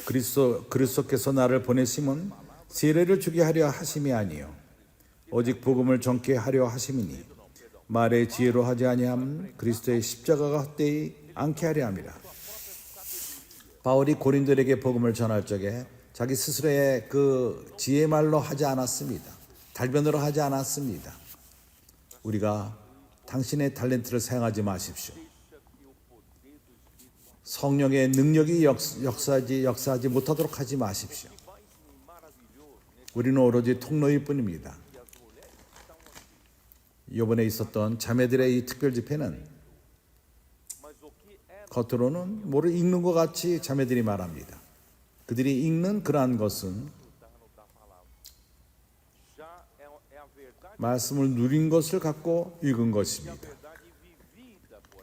18절 그리스도께서 나를 보내심은 세례를 주게 하려 하심이 아니요 오직 복음을 전케 하려 하심이니 말의 지혜로 하지 아니함 그리스도의 십자가가 헛되이 않게 하려 함이라. 바울이 고린도에게 복음을 전할 적에 자기 스스로의 그 지혜 말로 하지 않았습니다. 달변으로 하지 않았습니다. 우리가 당신의 탤런트를 사용하지 마십시오. 성령의 능력이 역사하지 못하도록 하지 마십시오. 우리는 오로지 통로일 뿐입니다. 이번에 있었던 자매들의 이 특별 집회는 겉으로는 뭐를 읽는 것 같이 자매들이 말합니다. 그들이 읽는 그러한 것은 말씀을 누린 것을 갖고 읽은 것입니다.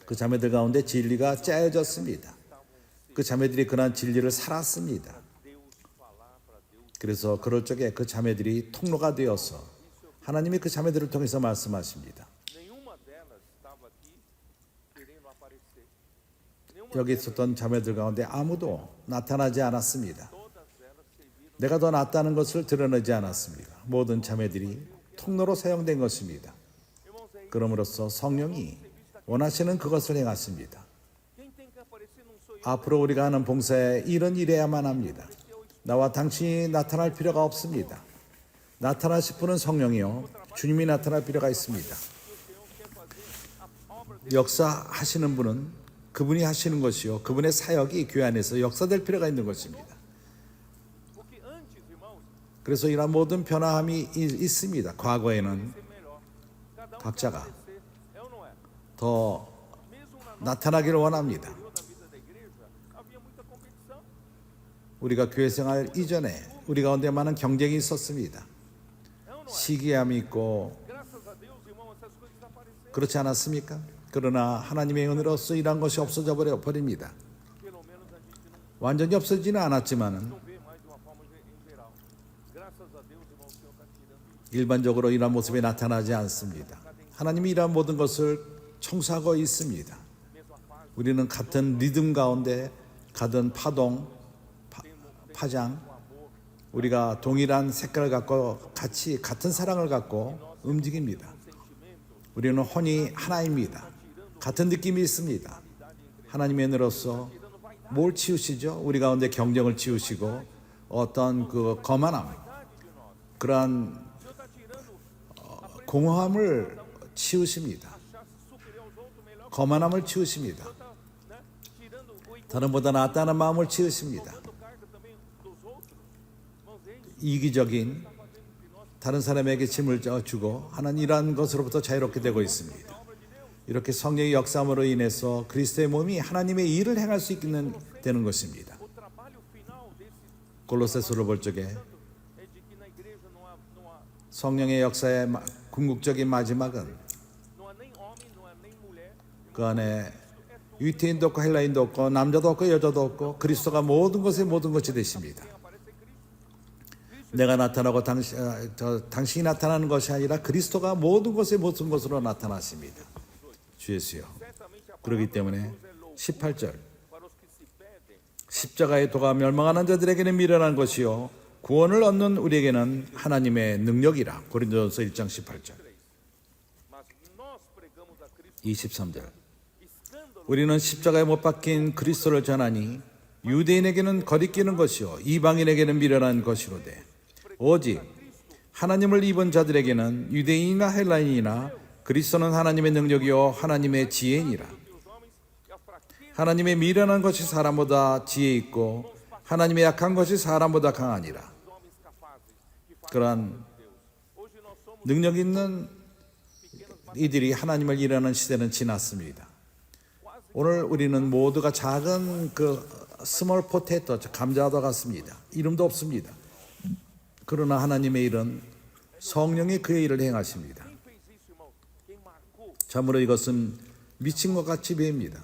그 자매들 가운데 진리가 짜여졌습니다. 그 자매들이 그러한 진리를 살았습니다. 그래서 그럴 적에 그 자매들이 통로가 되어서 하나님이 그 자매들을 통해서 말씀하십니다. 여기 있었던 자매들 가운데 아무도 나타나지 않았습니다. 내가 더 낫다는 것을 드러내지 않았습니다. 모든 자매들이 통로로 사용된 것입니다. 그럼으로써 성령이 원하시는 그것을 행하십니다. 앞으로 우리가 하는 봉사에 이런 일해야만 합니다. 나와 당신이 나타날 필요가 없습니다. 나타나실 분은 성령이요 주님이 나타날 필요가 있습니다. 역사하시는 분은 그분이 하시는 것이요, 그분의 사역이 교회 안에서 역사될 필요가 있는 것입니다. Porque antes, irmãos, 그래서 이러한 모든 변화함이 있습니다. 과거에는 ser melhor. Cada 각자가 quer crescer, é ou não é? 더 Mesmo na nossa 나타나기를 원합니다. interior da vida da igreja, havia muita competição. 우리가 교회 생활 이전에 우리 가운데 많은 경쟁이 있었습니다. É ou não é? 시기함이 있고 Graças a Deus, irmão, essas coisas desapareceram. 그렇지 않았습니까? 그러나 하나님의 은혜로서 이러한 것이 없어져 버립니다. Pelo menos a gente não 완전히 없어지지는 않았지만은 vê mais de uma forma em geral. Graças a Deus, irmão, o Senhor está tirando isso. 일반적으로 이러한 모습이 나타나지 않습니다. 하나님이 이러한 모든 것을 청소하고 있습니다. Mesma fase, 우리는 같은 리듬 가운데 같은 파장, 우리가 동일한 색깔을 갖고 같이 같은 사랑을 갖고 움직입니다. 우리는 혼이 하나입니다. 같은 느낌이 있습니다. 하나님의 은혜로서 뭘 치우시죠? 우리 가운데 경쟁을 치우시고 어떤 그 거만함, 그러한 o Senhor está tirando 공허함을 치우십니다. achar-se superior aos outros, melhor, 거만함을 치우십니다. tá, né? Tirando o 다른 보다 낫다는 마음을 치우십니다. dando carga também dos outros. Irmãos, eis 이기적인 다른 사람에게 짐을 주고 하는 이러한 것으로부터 자유롭게 되고 있습니다. 이렇게 성령의 역사함으로 인해서 그리스도의 몸이 하나님의 일을 행할 수 있는 되는 것입니다. o trabalho final desse 골로새서를 볼 적에 é de que na igreja não há 성령의 역사의 궁극적인 마지막은 nem homem, não há nem mulher. 그 안에 유태인도 없고 헬라인도 없고 남자도 없고 여자도 없고 그리스도가 모든 것의 모든 것이 되십니다. Aparece Cristo. 내가 나타나고 당신이 나타나는 것이 아니라 그리스도가 모든 것의 모든 것으로 나타나십니다. 주 예수여. Certamente a 그렇기 palavra 때문에 de Deus é loucura 18절 para os que se perdem. 십자가의 도가 멸망하는 자들에게는 미련한 것이요 구원을 얻는 우리에게는 하나님의 능력이라. 고린도전서 1장 18절. Mas nós pregamos a Cristo 23절. escândalo 우리는 십자가에 못 박힌 그리스도를 전하니 유대인에게는 거리끼는 것이요 이방인에게는 미련한 것이로되 오직 하나님을 입은 자들에게는 유대인이나 헬라인이나 그리스도는 하나님의 능력이요 하나님의 지혜니라. que os homens e a fraqueza 하나님의 미련한 것이 사람보다 지혜 있고 하나님의 약한 것이 사람보다 강하니라. dos homens capazes que fazem 그러한 Deus. Hoje nós somos 능력 있는 이들이 하나님을 일하는 시대는 지났습니다. 오늘 우리는 모두가 작은 그 스몰 포테이토, 감자와 같습니다. 이름도 없습니다. 그러나 하나님의 일은 성령이 그의 일을 행하십니다. quem fez isso, irmão? Quem marcou 참으로 이것은 미친 것 같이 보입니다.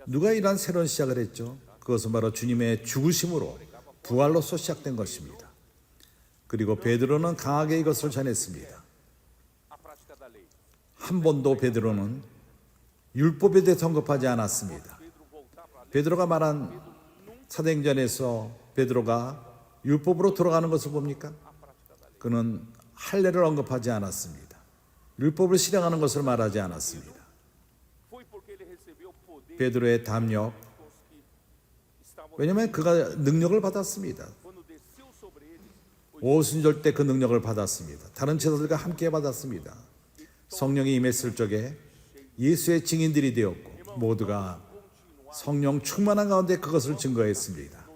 누가 이러한 새로운 시작을 했죠? 그것은 바로 주님의 죽으심으로 부활로서 시작된 것입니다. 그리고 베드로는 강하게 이것을 전했습니다. a prática da lei. 한 번도 베드로는 율법에 대해 언급하지 않았습니다. Pedro voltar para a lei. 베드로가 말한 사도행전에서 베드로가 율법으로 돌아가는 것을 봅니까? 그는 할례를 언급하지 않았습니다. 율법을 실행하는 것을 말하지 않았습니다. Foi porque ele recebeu poder 베드로의 담력, com os que estavam 왜냐하면 그가 능력을 받았습니다. quando desceu sobre eles. 오순절 때 그 능력을 받았습니다. 다른 제자들과 함께 받았습니다. 성령이 임했을 적에 예수의 증인들이 되었고 모두가 성령 충만한 가운데 그것을 증거했습니다.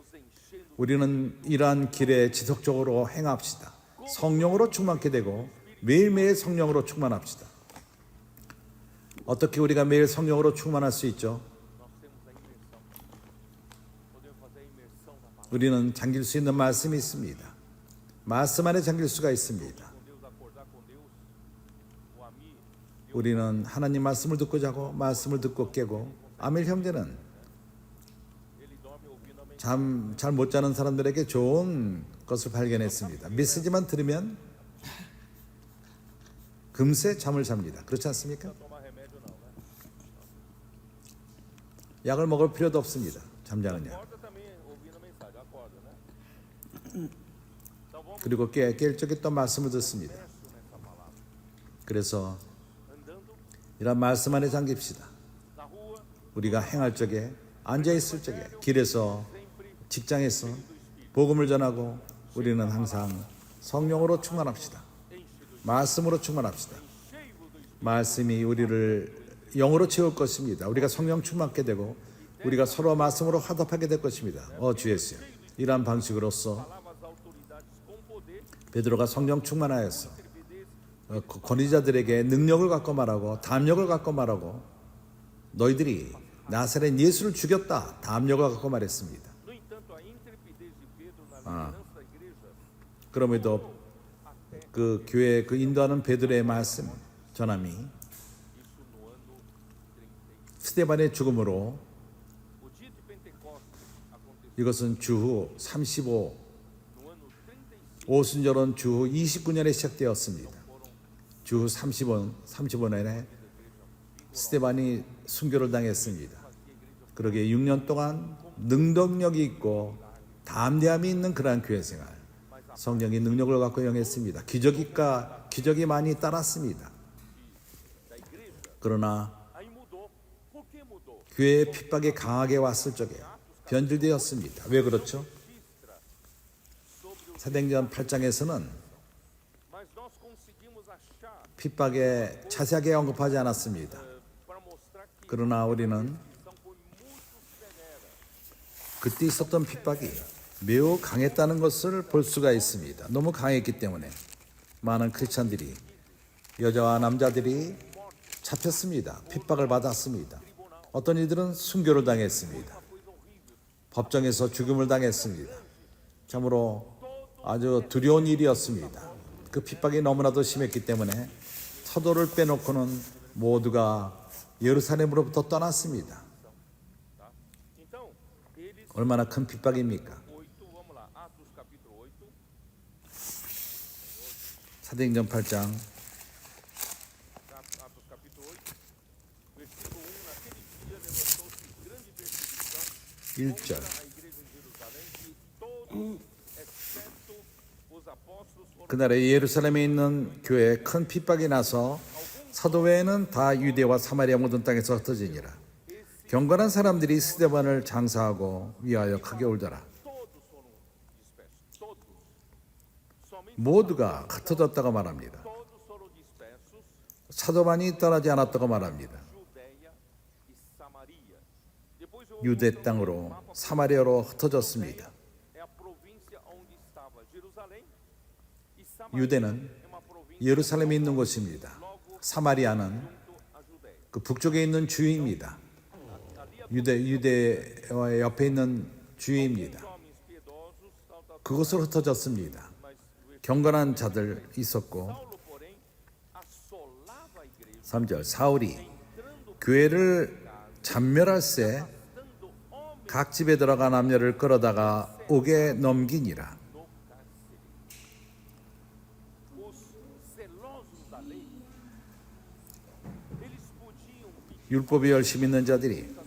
우리는 이러한 길에 지속적으로 행합시다. 성령으로 충만케 되고 매일매일 성령으로 충만합시다. 어떻게 우리가 매일 성령으로 충만할 수 있죠? Nós temos a imersão. Podemos fazer a imersão da palavra 우리는 잠길 수 있는 말씀이 있습니다. 말씀 안에 잠길 수가 있습니다. com Deus, acordar com Deus. O Ami, 우리는 하나님 말씀을 듣고 자고 말씀을 듣고 깨고 아밀 형제는 ele dorme ouvindo a mensagem. 잠 잘 못 자는 사람들에게 좋은 것을 발견했습니다. 메시지만 들으면 금세 잠을 잡니다. 그렇지 않습니까? Tomar remédio não, né? 약을 먹을 필요도 없습니다. 잠자는 약. Acorda também ouvindo a mensagem, acorda, né? Então vamos 그리고 깰 적에 또 말씀을 듣습니다. nessa palavra. 그래서 Andando 이런 말씀 안에 잠깁시다. na rua, 우리가 행할 적에 앉아 있을 적에 길에서 직장에서 복음을 전하고 우리는 항상 성령으로 충만합시다. 말씀으로 충만합시다. 말씀이 우리를 영으로 채울 것입니다. 우리가 성령 충만케 되고 우리가 서로 말씀으로 화답하게 될 것입니다. 주 예수여. 이러한 방식으로서 falava às autoridades com poder, 베드로가 성령 충만하여서 권위자들에게 능력을 갖고 말하고 담력을 갖고 말하고 너희들이 나사렛 예수를 죽였다 담력을 갖고 말했습니다. no entanto, a intrepidez de Pedro na liderança da igreja 그럼에도 그 교회 그 인도하는 베드로의 말씀 전함이 isso no ano 30. 스데반의 죽음으로 O dia de Pentecostes aconteceu 이것은 주후 35 no ano 35. 오순절은 주후 29년에 시작되었습니다. 주후 35년에 스데반이 순교를 당했습니다. 그러기에 6년 동안 능동력이 있고 담대함이 있는 그러한 교회 생활, 성령이 능력을 갖고 영했습니다. 기적이 많이 따랐습니다. 그러나 Aí mudou. Por que mudou? 교회의 핍박이 강하게 왔을 적에 변질되었습니다. 왜 그렇죠? 사도행전 8장에서는 Mas nós conseguimos achar 핍박에 자세하게 언급하지 않았습니다. para mostrar que 그러나 우리는 a missão foi muito severa. 그때 있었던 핍박이 매우 강했다는 것을 볼 수가 있습니다. 너무 강했기 때문에 많은 크리스찬들이 여자와 남자들이 잡혔습니다. 핍박을 받았습니다. 어떤 이들은 순교를 당했습니다. 법정에서 죽음을 당했습니다. 참으로 아주 두려운 일이었습니다. 그 핍박이 너무나도 심했기 때문에 사도를 빼놓고는 모두가 예루살렘으로부터 떠났습니다. Então, eles, 얼마나 큰 핍박입니까? 8, vamos lá, Atos capítulo 8, 사도행전 8장 Atos capítulo 8, versículo 1, naquele dia levantou-se grande perseguição 1절 à igreja em Jerusalém, e todos, exceto os apóstolos, foram 그날에 예루살렘에 있는 교회에 큰 핍박이 나서 사도 외에는 다 유대와 사마리아 모든 땅에서 흩어지니라. 경건한 사람들이 스데반을 장사하고 위하여 크게 울더라. todos foram dispersos, todos, somente 모두가 흩어졌다고 말합니다. todos foram dispersos, 사도반이 떠나지 않았다고 말합니다. Judeia e Samaria. Depois eu 유대 땅으로 사마리아로 흩어졌습니다. é a província onde estava Jerusalém e Samaria 유대는 é uma província 예루살렘에 있는 곳입니다. 사마리아는 junto à Judeia. 그 북쪽에 있는 주입니다. 유대와 옆에 있는 주입니다. Homens piedosos, tal, 그곳으로 흩어졌습니다. mas 경건한 자들 있었고 Saulo, porém, assolava a igreja, 3절 사울이 entrando, 교회를 잔멸할세 dando homens 각 집에 들어가 남녀를 끌어다가 옥에 넘기니라. no cárcere. Os zelosos da lei, eles podiam pedir 율법이 열심히 있는 자들이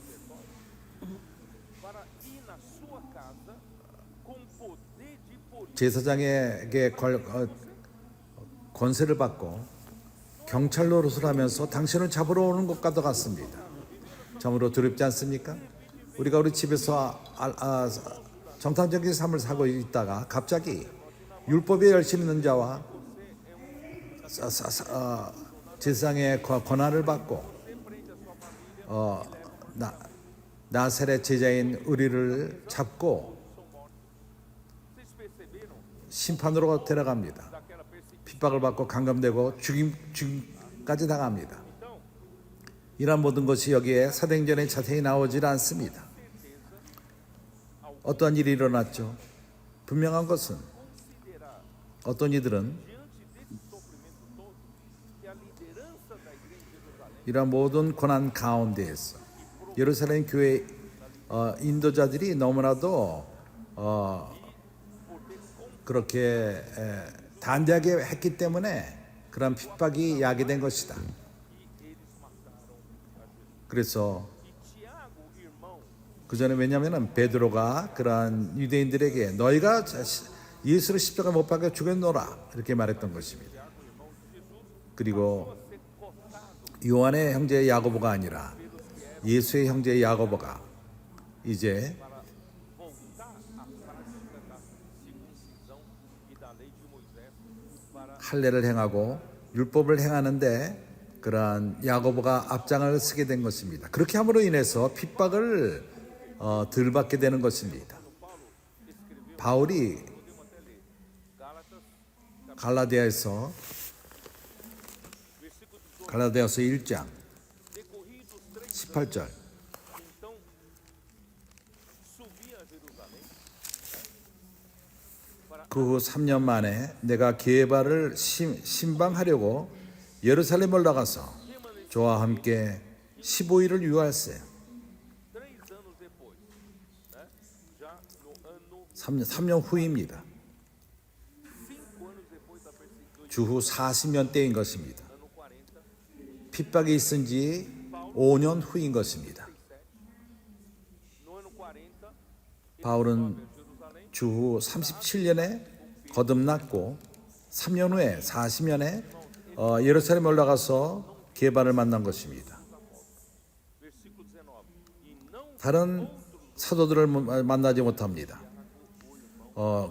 para ir na sua casa com poder de polícia. 제사장에게 권세를 받고 경찰 노릇을 하면서 당신을 잡으러 오는 것과도 같습니다. 참으로 두렵지 않습니까? 우리가 우리 집에서 정상적인 삶을 살고 있다가 갑자기 율법에 열심히 있는 자와 제사장의 권한을 받고 나사렛 제자인 우리를 잡고 Vocês perceberam 심판으로 데려갑니다. daquela perseguição? 핍박을 받고 감금되고 죽임까지 당합니다. Então, 이러한 모든 것이 여기에 사도행전에 자세히 나오질 않습니다. 어떠한 일이 일어났죠? 분명한 것은 considerar 어떤 이들은 diante desse sofrimento todo que a liderança da igreja de Jerusalém 이러한 모든 고난 가운데에서 예루살렘 교회 인도자들이 너무나도 그렇게 담대하게 했기 때문에 그런 핍박이 야기된 것이다. 그래서 e Tiago, irmão, 그 전에 왜냐하면 베드로가 그러한 유대인들에게 너희가 예수를 십자가 못 박아 죽였노라 이렇게 말했던 것입니다. 그리고 요한의 형제 야고보가 아니라 예수의 형제 야고보가 이제 voltar à prática da circuncisão e da lei de Moisés para 할례를 행하고 율법을 행하는데 그러한 야고보가 앞장을 서게 된 것입니다. 그렇게 함으로 인해서 핍박을 덜 받게 되는 것입니다. 바울이 Gálatas, 갈라디아서 1장 decorridos 3 18절 então subi a Jerusalém 그 후 3년 만에 내가 게바를 신방하려고 예루살렘 올라가서 저와 함께 15일을 유하였어요. 3 anos depois, né? Já no ano 3년 후입니다. 5 anos depois da perseguição, 주후 40년 때인 것입니다. ano 40, 핍박이 있은 지 5년 후인 것입니다. no ano 40, 바울은 Jerusalém, 주후 37년에 거듭났고 3년 후에 40년에 예루살렘 올라가서 게바를 만난 것입니다. versículo 19. E não 다른 사도들을 만나지 못합니다.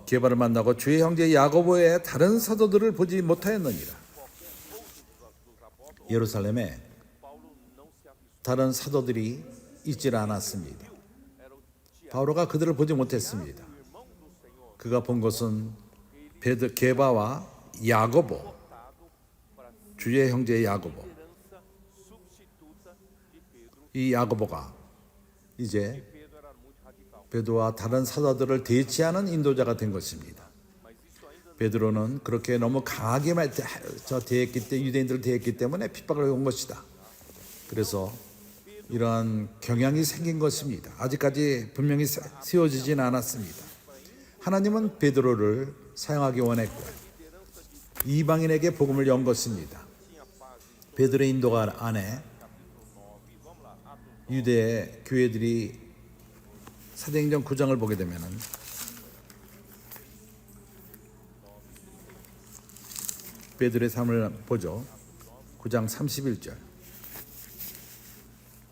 게바를 만나고 주의 형제 야고보의 다른 사도들을 보지 못하였느니라. 예루살렘에 Paulo não se avistou. 다른 사도들이 있질 않았습니다. Era o 바울가 그들을 보지 못했습니다. irmão do Senhor 그가 본 것은 게바와 야고보, votado para a 주의 형제 야고보. liderança substituta de Pedro. 이 야고보가 이제 Pedro era muito radical. 베드로와 다른 사도들을 대치하는 인도자가 된 것입니다. Mas isso ainda 베드로는 그렇게 너무 강하게 대했기 때 유대인들을 대했기 때문에 핍박을 온 것이다. 그래서 이러한 경향이 생긴 것입니다. 아직까지 분명히 세워지진 않았습니다. 하나님은 베드로를 사용하기 원했고 이방인에게 복음을 연 것입니다. 베드로의 인도가 안에 유대 교회들이 사도행전 9장을 보게 되면은 베드로의 삶을 보죠. 9장 31절.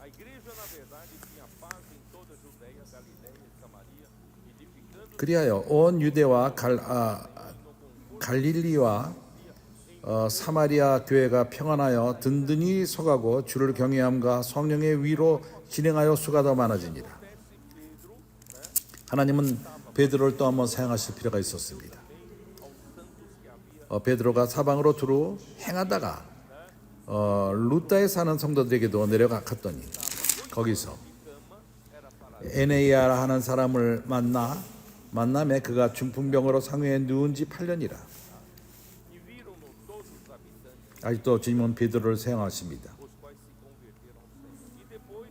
a igreja na verdade tinha paz em toda a Judéia, Galiléia e Samaria, edificando 그리하여 온 유대와 갈릴리와 사마리아 교회가 평안하여 든든히 서가고 주를 경외함과 성령의 위로 진행하여 수가 더 많아지니라. 하나님은 베드로를 또 한번 사용하실 필요가 있었습니다. 베드로가 사방으로 두루 행하다가 루다에 사는 성도들에게도 내려갔더니 거기서 에네이아라 하는 사람을 만남에 그가 중풍병으로 상회에 누운 지 8년이라. e viram-no todos os habitantes, 아직도 주님은 베드로를 사용하십니다. os quais se converteram ao Senhor. E depois,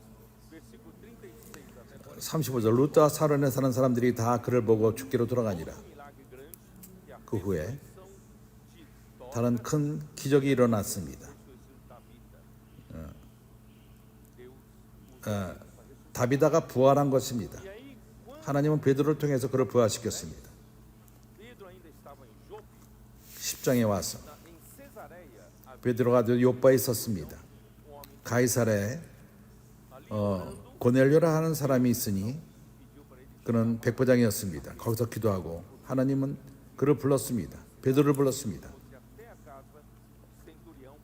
versículo 36 até 35절 루다 사론에 사는 사람들이 다 그를 보고 죽기로 돌아가니라. milagre grande que a 그 후에 ressurreição de 다른 큰 기적이 일어났습니다. Tabita. Deus 다비다가 부활한 것입니다. E aí, quando 하나님은 베드로를 통해서 그를 부활시켰습니다. Pedro ainda estava em Jope, 10장에 와서 em Cesareia, havia 베드로가 요바에 있었습니다. um homem 가이사랴에 고넬료라 하는 사람이 있으니 pediu para ele 그는 백부장이었습니다. 거기서 기도하고 하나님은 그를 불렀습니다. 베드로를 불렀습니다. ir até a casa do centurião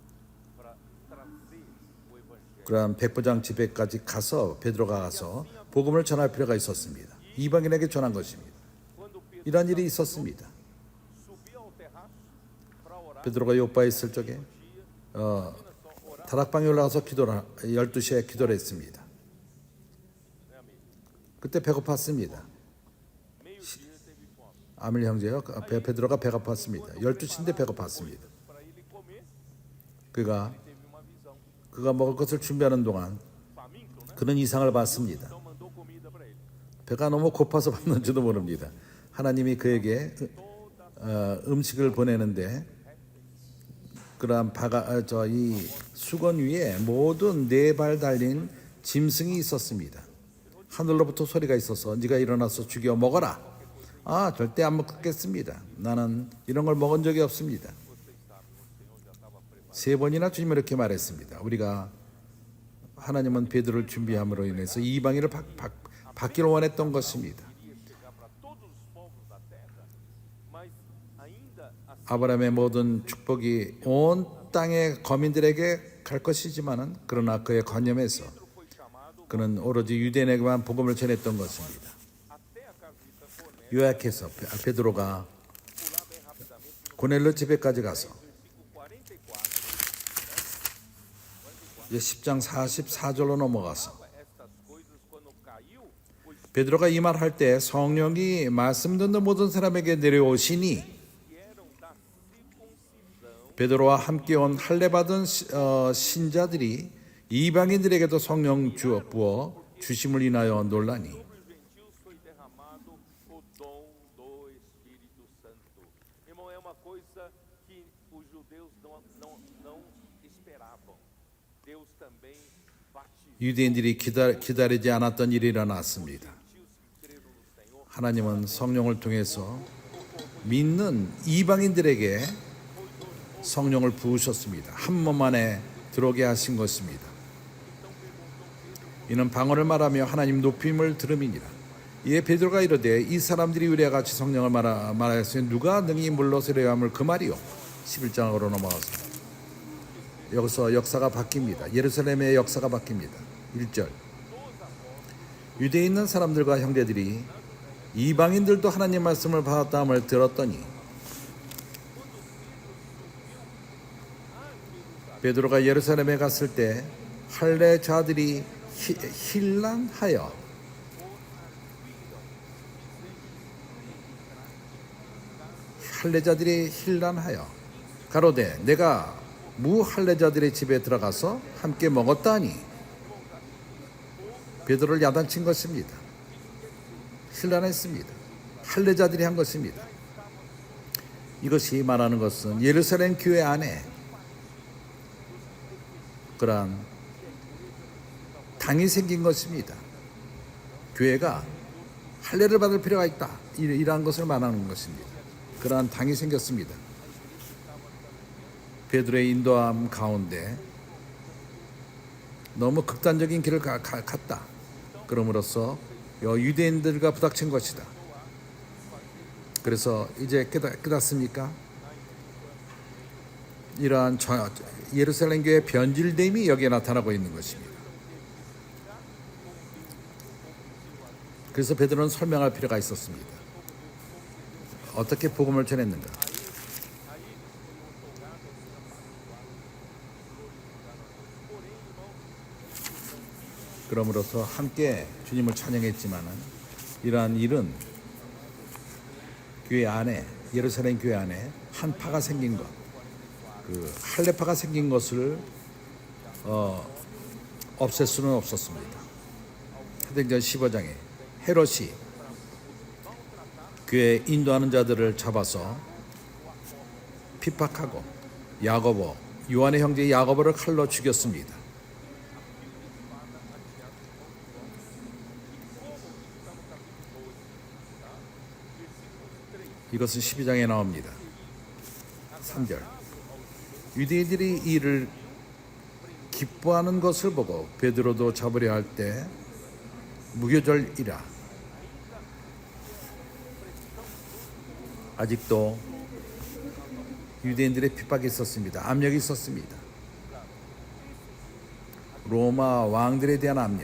para trazer o evangelho. 그러한 백부장 집에까지 가서 베드로가 가서 복음을 전할 필요가 있었습니다. 이방인에게 전한 것입니다. Quando Pedro 이러한 일이 있었습니다. subiu ao terraço para orar, 베드로가 요바에 있을 적에 다락방에 올라가서 12시에 기도를 했습니다. né, amigo? 그때 배고팠습니다. Meio-dia teve fome. 아밀 형제요. 베드로가 배고팠습니다. 12시인데 배고팠습니다. Para ele comer, 그가 teve uma visão. 그가 먹을 것을 준비하는 동안 Faminto, né? 그는 이상을 봤습니다. Então mandou comida para ele. 배가 너무 고파서 봤는지도 모릅니다. 하나님이 그에게 음식을 보내는데 그러한 이 수건 위에 모든 4발 달린 짐승이 있었습니다. 하늘로부터 소리가 있어서 네가 일어나서 죽여 먹어라. 아, 절대 안 먹겠습니다. 나는 이런 걸 먹은 적이 없습니다. 3번이나 주님은 이렇게 말했습니다. 우리가 하나님은 베드로를 준비함으로 인해서 이방인을 받기를 원했던 것입니다. Queria chegar para todos os povos da terra, mas ainda assim 아브라함의 모든 축복이 온 땅의 거민들에게 갈 것이지만은 그러나 그의 관념에서 foi chamado 그는 오로지 유대인에게만 복음을 전했던 것입니다. até a casita Cornélio, 요약해서 베드로가 pular bem rapidamente 고넬료 집에까지 가서 versículo 44. 이제 10장 44절로 넘어가서 Estas coisas quando caiu, o Espírito 베드로가 이 말 할 때 성령이 말씀 듣는 모든 사람에게 내려오시니 que eram da circuncisão 베드로와 함께 온 할례 받은 신자들이 이방인들에게도 성령 부어 주심을 인하여 논라니 sobre os gentios foi derramado o dom do Espírito Santo. Irmão, é uma coisa que os judeus não esperavam. Deus também batizou 유대인들이 기다리지 않았던 일이 일어났습니다. os gentios que creram no Senhor. 하나님은 성령을 통해서 믿는 이방인들에게 성령을 부으셨습니다. 한 몸 안에 들어오게 하신 것입니다. 이는 방언을 말하며 하나님 높임을 들음이니라. 이에 베드로가 이르되 이 사람들이 우리와 같이 성령을 말하였으니 누가 능히 물러서려 함을 그 말이요. 11장으로 넘어가서 여기서 역사가 바뀝니다. 예루살렘의 역사가 바뀝니다. 1절 유대에 있는 사람들과 형제들이 이방인들도 하나님 말씀을 받았다함을 들었더니 베드로가 예루살렘에 갔을 때 할례자들이 힐난하여 가로되 내가 무할례자들의 집에 들어가서 함께 먹었다 하니 베드로를 야단친 것입니다. 힐난했습니다. 할례자들이 한 것입니다. 이것이 말하는 것은 예루살렘 교회 안에 그러한 당이 생긴 것입니다. 교회가 할례를 받을 필요가 있다. 이러한 것을 말하는 것입니다. 그러한 당이 생겼습니다. 베드로의 인도함 가운데 너무 극단적인 길을 갔다. 그럼으로써 유대인들과 부닥친 것이다. 그래서 이제 깨닫습니까? 이러한 예루살렘 교회의 변질됨이 여기에 나타나고 있는 것입니다. 그래서 베드로는 설명할 필요가 있었습니다. 어떻게 복음을 전했는가? 그럼으로써 함께 주님을 찬양했지만은 이러한 일은 교회 안에 예루살렘 교회 안에 한 파가 생긴 것, 그 할례파가 생긴 것을 없앨 수는 없었습니다. 사도행전 15장에 헤롯이 교회 인도하는 자들을 잡아서 핍박하고 야고보, 요한의 형제 야고보를 칼로 죽였습니다. 이것은 12장에 나옵니다. 3절 유대인들이 이를 기뻐하는 것을 보고 베드로도 잡으려 할 때 무교절이라. 아직도 유대인들의 핍박이 있었습니다. 압력이 있었습니다. 로마 왕들에 대한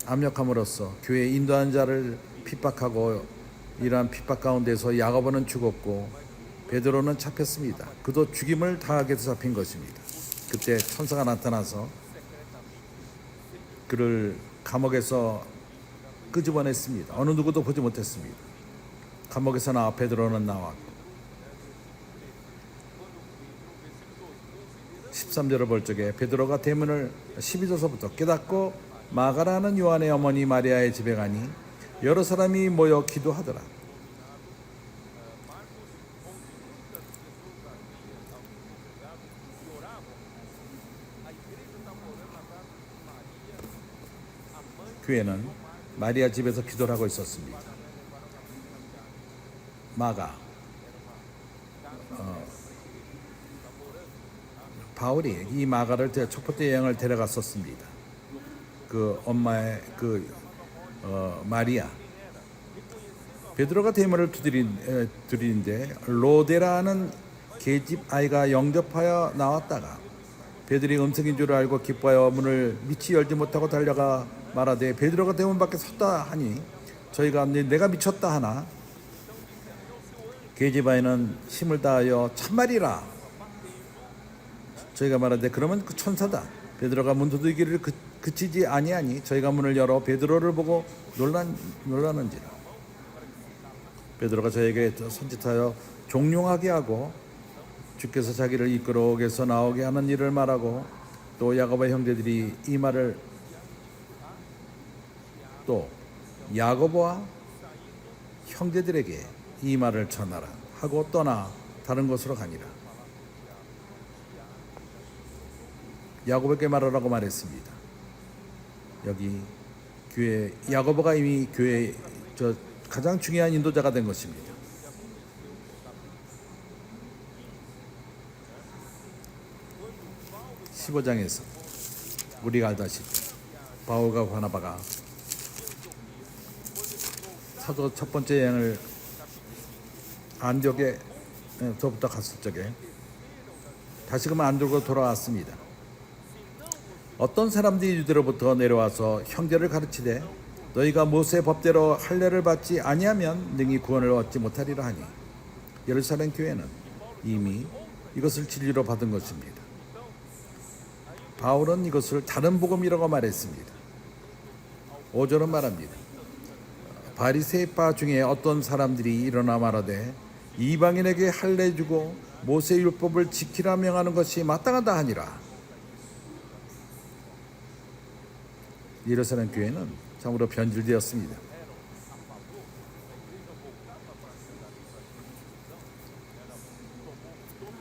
압력함으로써 교회 인도한 자를 핍박하고 이러한 핍박 가운데서 야고보는 죽었고 베드로는 잡혔습니다. 그도 죽임을 당하게 해서 잡힌 것입니다. 그때 천사가 나타나서 그를 감옥에서 끄집어냈습니다. 어느 누구도 보지 못했습니다. 감옥에서 나와 베드로는 나왔고 13절을 볼 적에 베드로가 대문을 12절서부터 깨닫고 마가라는 요한의 어머니 마리아의 집에 가니 여러 사람이 모여 기도하더라. 교회는 마리아 집에서 기도를 하고 있었습니다. 마가 바울이 이 마가를 첫 번째 여행을 데려갔었습니다. 그 엄마의 마리아. 베드로가 대문을 두드리는데 로데라는 계집 아이가 영접하여 나왔다가 베드로의 음성인 줄 알고 기뻐하여 문을 미치 열지 못하고 달려가 말하되 베드로가 대문 밖에 섰다 하니 저희가 내가 미쳤다 하나 계집 아이는 힘을 다하여 참말이라. 저희가 말하되 그러면 그 천사다. 베드로가 문 두들기를 그치지 아니하니 저희가 문을 열어 베드로를 보고 놀라는지라. 베드로가 저에게 손짓하여 종용하게 하고 주께서 자기를 이끌어오게서 나오게 하는 일을 말하고 또 야고보의 형제들이 이 말을 또 야고보와 형제들에게 이 말을 전하라 하고 떠나 다른 곳으로 가니라. 야고보에게 말하라고 말했습니다. 여기 교회 야고보가 이미 교회 가장 중요한 인도자가 된 것입니다. 15장에서 우리가 알다시피 바울과 바나바가 사도 첫 번째 여행을 안디옥에서부터 갔을 적에 다시금 안디옥으로 돌아왔습니다. 어떤 사람들이 유대로부터 내려와서 형제를 가르치되 너희가 모세의 법대로 할례를 받지 아니하면 능히 구원을 얻지 못하리라 하니 예루살렘 교회는 이미 이것을 진리로 받은 것입니다. 바울은 이것을 다른 복음이라고 말했습니다. 5절은 말합니다. 바리새파 중에 어떤 사람들이 일어나 말하되 이방인에게 할례 주고 모세 율법을 지키라 명하는 것이 마땅하다 하니라. 예루살렘 교회는 참으로 변질되었습니다.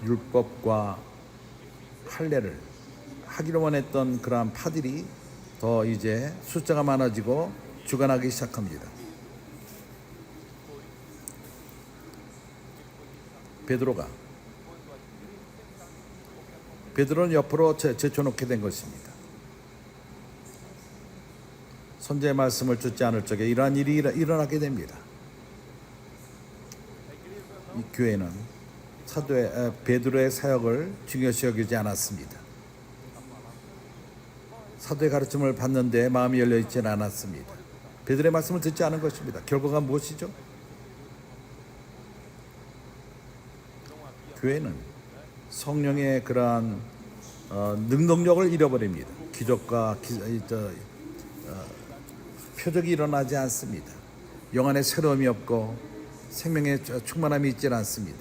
율법과 할례를 하기로 원했던 그러한 파들이 더 이제 숫자가 많아지고 주관하기 시작합니다. 베드로는 옆으로 제쳐놓게 된 것입니다. 선제의 말씀을 듣지 않을 적에 이러한 일이 일어나게 됩니다. 이 교회는 베드로의 사역을 중요시 여기지 않았습니다. 사도의 가르침을 받는데 마음이 열려 있지는 않았습니다. 베드로의 말씀을 듣지 않은 것입니다. 결과가 무엇이죠? 교회는 성령의 그러한 능동력을 잃어버립니다. 기적과 표적이 일어나지 않습니다. 영안에 새로움이 없고 생명의 충만함이 있지 않습니다.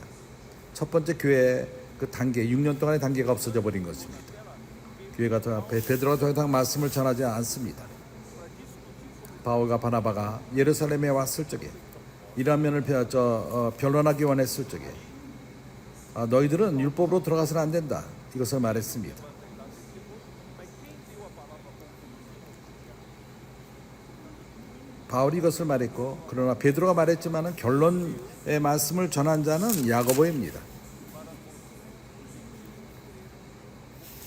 첫 번째 교회의 그 단계, 6년 동안의 단계가 없어져 버린 것입니다. 교회가 베드로가 더 이상 말씀을 전하지 않습니다. 바울과 바나바가 예루살렘에 왔을 적에 이러한 면을 변론하기 원했을 적에 너희들은 율법으로 들어가서는 안 된다. 이것을 말했습니다. 바울이 이것을 말했고 그러나 베드로가 말했지만 결론의 말씀을 전한 자는 야고보입니다.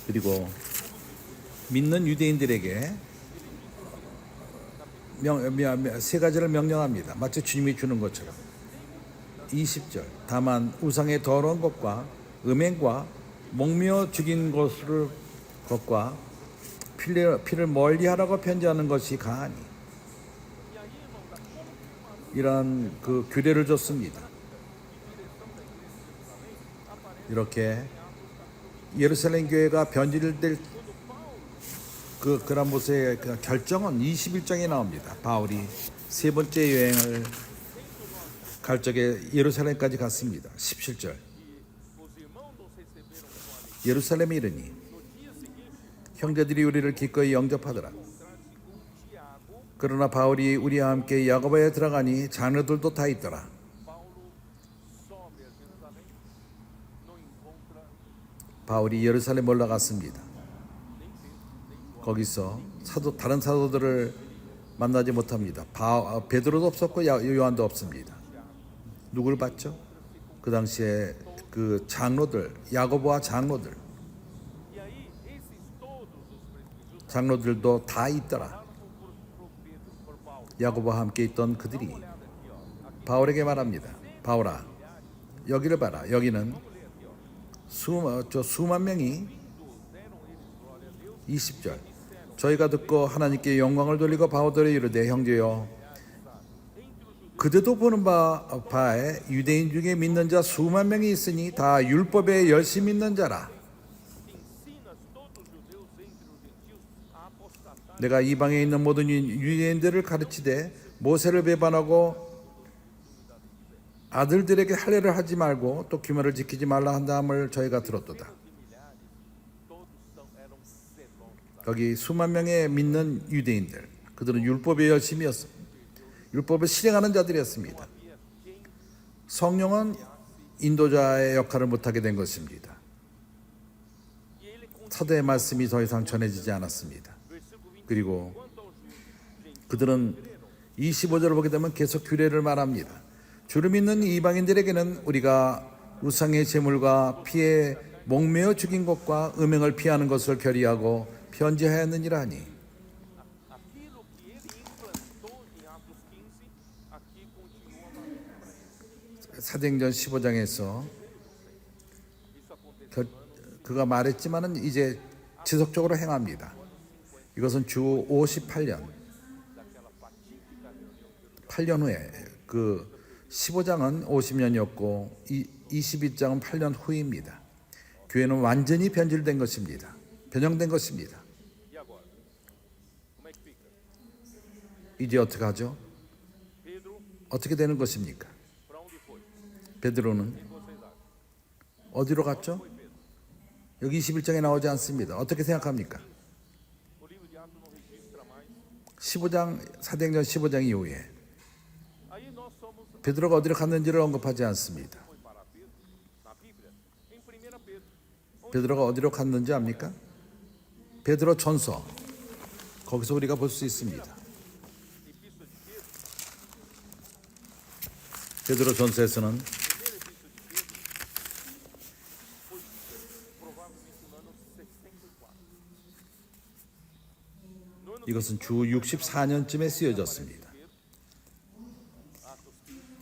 그리고 믿는 유대인들에게 세 가지를 명령합니다. 마치 주님이 주는 것처럼. 20절 다만 우상의 더러운 것과 음행과 목며 죽인 것과 피를 멀리하라고 편지하는 것이 가하니 이러한 그 규례를 줬습니다. 이렇게 예루살렘 교회가 변질될 그런 모습의 결정은 21장에 나옵니다. 바울이 세 번째 여행을 갈 적에 예루살렘까지 갔습니다. 17절 예루살렘에 이르니 형제들이 우리를 기꺼이 영접하더라. 그러나 바울이 우리와 함께 야고보에 들어가니 자녀들도 다 있더라. 바울이 예루살렘 올라갔습니다. 거기서 다른 사도들을 만나지 못합니다. 베드로도 없었고 요한도 없습니다. 누굴 봤죠? 그 당시에 그 장로들, 야고보와 장로들도 다 있더라. 야고보와 함께 있던 그들이 바울에게 말합니다. 바울아, 여기를 봐라. 여기는 수만 명이 20절 저희가 듣고 하나님께 영광을 돌리고 바오들에 이르되 형제여 그대도 보는 바에 유대인 중에 믿는 자 수만 명이 있으니 다 율법에 열심히 믿는 자라. 내가 이방에 있는 모든 유대인들을 가르치되 모세를 배반하고 아들들에게 할례를 하지 말고 또 규례를 지키지 말라 한다함을 저희가 들었도다. 거기 수만 명의 믿는 유대인들, 그들은 율법에 열심이었습니다. 율법을 실행하는 자들이었습니다. 성령은 인도자의 역할을 못하게 된 것입니다. 사도의 말씀이 더 이상 전해지지 않았습니다. 그리고 그들은 25절을 보게 되면 계속 규례를 말합니다. 주를 믿는 이방인들에게는 우리가 우상의 제물과 피에 목매어 죽인 것과 음행을 피하는 것을 결의하고 편지하였느니라 하니 Aquilo que ele implantou em Atos 15, aqui continua para 사도행전 15장에서 isso aconteceu 그가 말했지만은 이제 지속적으로 행합니다. 이것은 주 58년 8년 후에 그 15장은 50년이었고 22장은 8년 후입니다. 교회는 완전히 변질된 것입니다. 변형된 것입니다. E agora? Como é que fica? 이제 어떻게 하죠? Pedro, 어떻게 되는 것입니까? para onde foi? 베드로는 O que vocês acham? 어디로 갔죠? Foi Pedro. 여기 21장에 나오지 않습니다. 어떻게 생각합니까? O livro de Atos não registra mais. 15장 사도행전 15장 이후에 Aí nós somos 베드로가 어디로 갔는지를 언급하지 않습니다. foi para Pedro na Bíblia, em 1 Pedro, 베드로가 어디로 갔는지 압니까? 베드로 전서 거기서 우리가 볼 수 있습니다. Epístola de Pedro, 베드로 전서에서는 primeira epístola de Pedro, foi provavelmente no ano 64. No ano 이것은 주 64년쯤에 쓰여졌습니다. Atos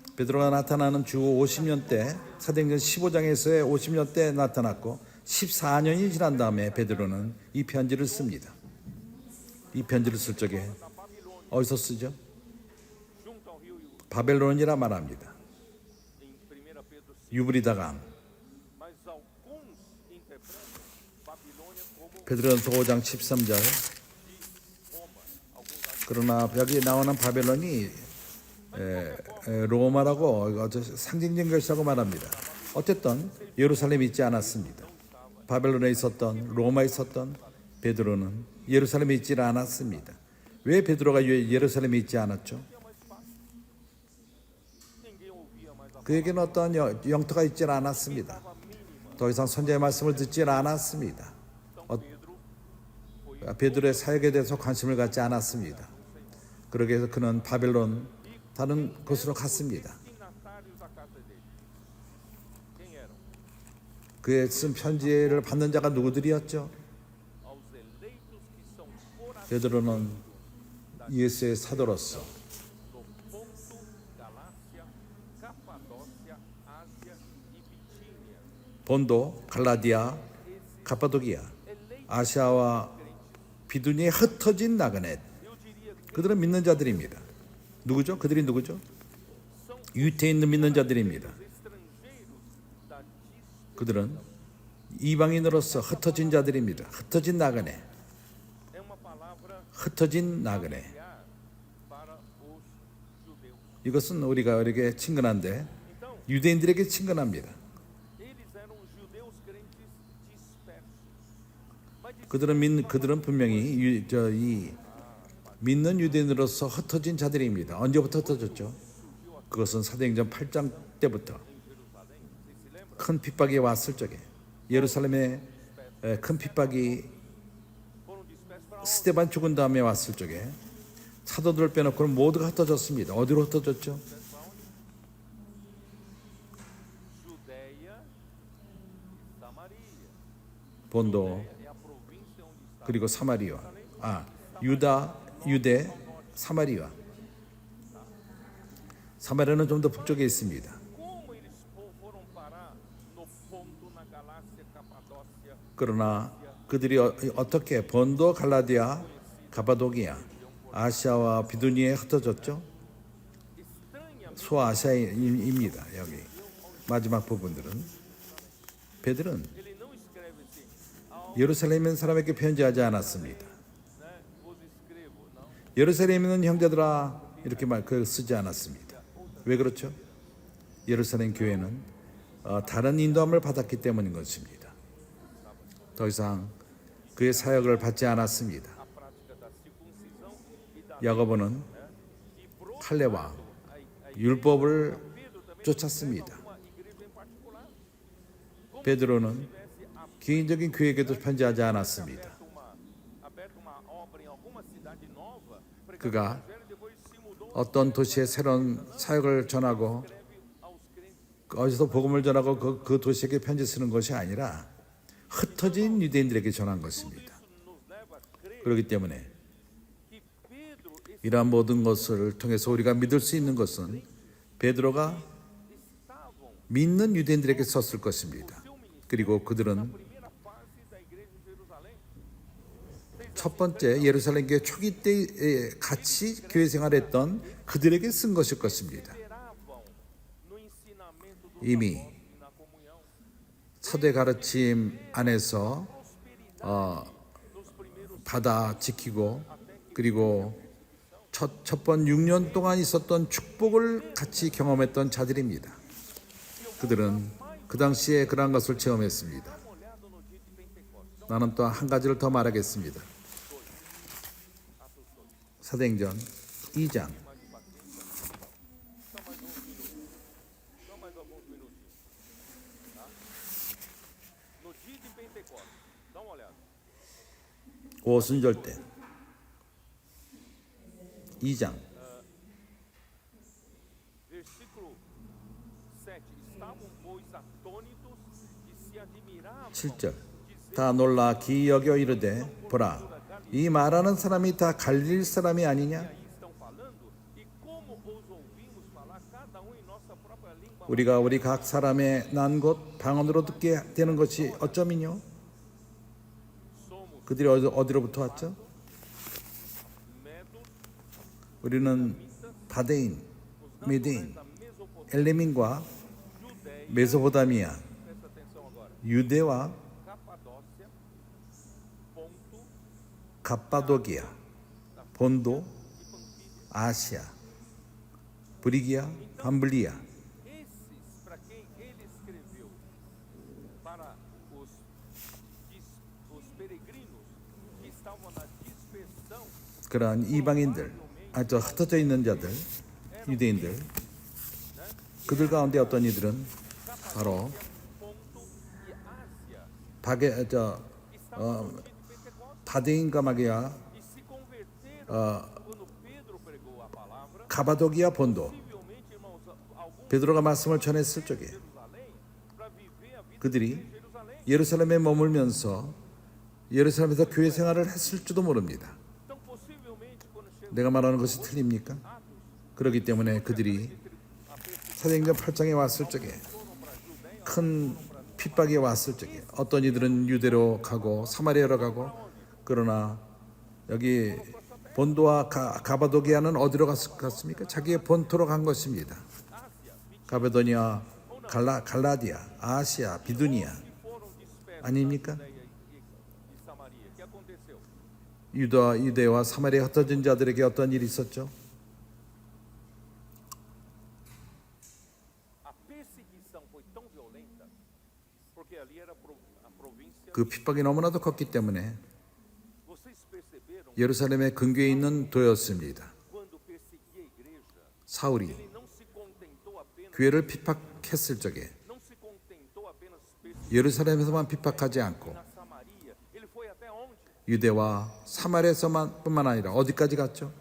15. 베드로가 나타나는 주 50년 때 사도행전 15장에서의 50년 때 나타났고 14년이 지난 다음에 베드로는 이 편지를 씁니다. 이 편지를 쓸 적에 어디서 쓰죠? Junto ao rio 바벨론이라 말합니다. em 1 Pedro 5. 유브리다 강. Mas alguns interpretam Babilônia como 베드로전서 5장 13절. Roma. Alguns acham 그러나 여기 나오는 바벨론이 로마라고 아주 상징적인 것이라고 말합니다. 어쨌든 예루살렘에 있지 않았습니다. 바벨론에 있었던 로마에 있었던 베드로는 예루살렘에 있지 않았습니다. 왜 베드로가 예루살렘에 있지 않았죠? ninguém ouvia mais a 그에게는 어떤 영토가 있지 않았습니다. 더 이상 선지자의 말씀을 듣지 않았습니다. 베드로의 사역에 대해서 관심을 갖지 않았습니다. 그러기 위해서 그는 바벨론 다른 곳으로 갔습니다. signatários da carta dele. Quem eram? 그의 쓴 편지를 받는 자가 누구들이었죠? Aos eleitos que são corajosos 베드로는 예수의 사도로서 do Ponto, Galácia, Capadócia, Ásia e Bitínia. 본도, 갈라디아, 가파도기아, 아시아와 비두니에 흩어진 나그네 Eu diria que 그들은 믿는 자들입니다. 누구죠? 그들이 누구죠? 유태에 있는 믿는 자들입니다. estrangeiros da 그들은 이방인으로서 흩어진 자들입니다. 흩어진 나그네, é uma palavra 흩어진 나그네. familiar para os judeus. 이것은 우리가 이렇게 친근한데 Então, 유대인들에게 친근합니다. eles eram judeus crentes dispersos. Mas 그들은 분명히 이 믿는 유대인으로서 흩어진 자들입니다. 언제부터 흩어졌죠? 그것은 사도행전 8장 때부터 큰 핍박이 왔을 적에 예루살렘에 큰 핍박이 foram dispersos para 스데반 죽은 다음에 왔을 적에 사도들을 빼놓고는 모두가 흩어졌습니다. 어디로 흩어졌죠? Judeia e Samaria. 본도 É a província onde está. 그리고 사마리아. 유다, 유대, 사마리아. 사마리아는 좀 더 북쪽에 있습니다. Como eles foram parar no ponto na Galácia, Capadócia, 그러나 그들이 어떻게 본도, 갈라디아, 가바도기아, 아시아와 비두니에 흩어졌죠? estranhamente 소아시아입니다. 여기 마지막 부분들은 베드로는 ele não escreve assim, ao, 예루살렘에 있는 사람에게 편지하지 않았습니다. né, vos escrevo, não. 예루살렘에 있는 형제들아 이렇게 쓰지 않았습니다. 왜 그렇죠? 예루살렘 교회는 다른 인도함을 받았기 때문인 것입니다. 더 이상 그의 사역을 받지 않았습니다. A prática da circuncisão e da 야고보는 e por 할례와 a 율법을 Pedro também 쫓았습니다. uma igreja em particular. 베드로는 개인적인 교회에게도 편지하지 않았습니다. Aberto uma obra em alguma cidade nova, 그가 pregando o evangelho, depois se mudou, 어떤 도시에 새로운 사역을 전하고 escreve aos crentes. 어디서 복음을 전하고 그 도시에게 편지 쓰는 것이 아니라 흩어진 유대인들에게 전한 것입니다. Nos leva a crer 그렇기 때문에 que Pedro 이러한 모든 것을 통해서 우리가 믿을 수 있는 것은 베드로가 estavam 믿는 유대인들에게 썼을 것입니다. 그리고 그들은 primeira fase da igreja de Jerusalém. 첫 번째 예루살렘 교회 초기 때에 같이 교회 생활했던 그들에게 쓴 것일 것입니다. Esperavam no ensinamento dos 이미 apóstolos e na comunhão. 사도의 가르침 안에서 Nos primeiros 받아 지키고 그리고 첫 번 6년 동안 있었던 축복을 같이 경험했던 자들입니다. 그들은 그 당시에 그러한 것을 체험했습니다. olhado no dia de Pentecostes. 나는 또 한 가지를 더 말하겠습니다. 사도행전 2장 Só mais alguns minutinhos. Tá? No dia de Pentecostes. Dá uma olhada. 오순절 때 2장 Versículo 7. Estavam, pois, atônitos e se admiravam. 7절 다 놀라 기여겨 이르되 보라 이 말하는 사람이 다 갈릴 사람이 아니냐 Aí estão falando. E como os ouvimos falar, cada em nossa própria língua. 우리가 우리 각 사람의 난 곳 방언으로 듣게 되는 것이 어쩌면요 Somos 그들이 어디로부터 왔죠? medos, 우리는 바데인, 메데인, da Mesopotâmia, 엘레민과 Judéia. 메소포타미아, Presta atenção agora. 유대와 Capadócia, Ponto 갑바도기아, 본도, 아시아, 브리기아, 밤블리아 esses para quem ele escreveu, para os peregrinos que estavam na dispersão, 그러한 이방인들, 저 흩어져 있는 자들, 유대인들 그들 가운데 어떤 이들은 바로 Ponto e Ásia, 바게, estavam no dia de Pentecostes 바데인과 마게아, e se converteram quando Pedro pregou a palavra. 가바도기아, 본도 Possivelmente, irmãos, alguns 베드로가 말씀을 전했을 적에 Jerusalém para viver a vida 그들이 em Jerusalém. 예루살렘에 머물면서 예루살렘에서 교회 생활을 했을지도 모릅니다. Então, possivelmente, quando chegou 내가 말하는 것이 틀립니까? 그렇기 때문에 그들이 사도행전 8장에 왔을 적에 큰 핍박이 왔을 적에 어떤 이들은 유대로 가고 사마리아로 가고 그러나 여기 본도와 가바도기아는 어디로 갔습니까? 자기의 본토로 간 것입니다. 가바도니아, 갈라디아, 아시아, 비두니아 foram dispersos 아닙니까? Judéia e Samaria. O que aconteceu? 유대와 사마리아 흩어진 자들에게 어떤 일이 있었죠? A perseguição foi tão violenta, porque ali era a província. 그 핍박이 너무나도 컸기 때문에 Vocês perceberam 예루살렘의 근교에 있는 도였습니다. quando perseguia a igreja, 사울이 ele não se contentou apenas, 교회를 핍박했을 적에 não se contentou apenas perseguir 예루살렘에서만 핍박하지 않고 na Samaria. Ele foi até onde? 유대와 사마리아에서만뿐만 아니라 어디까지 갔죠?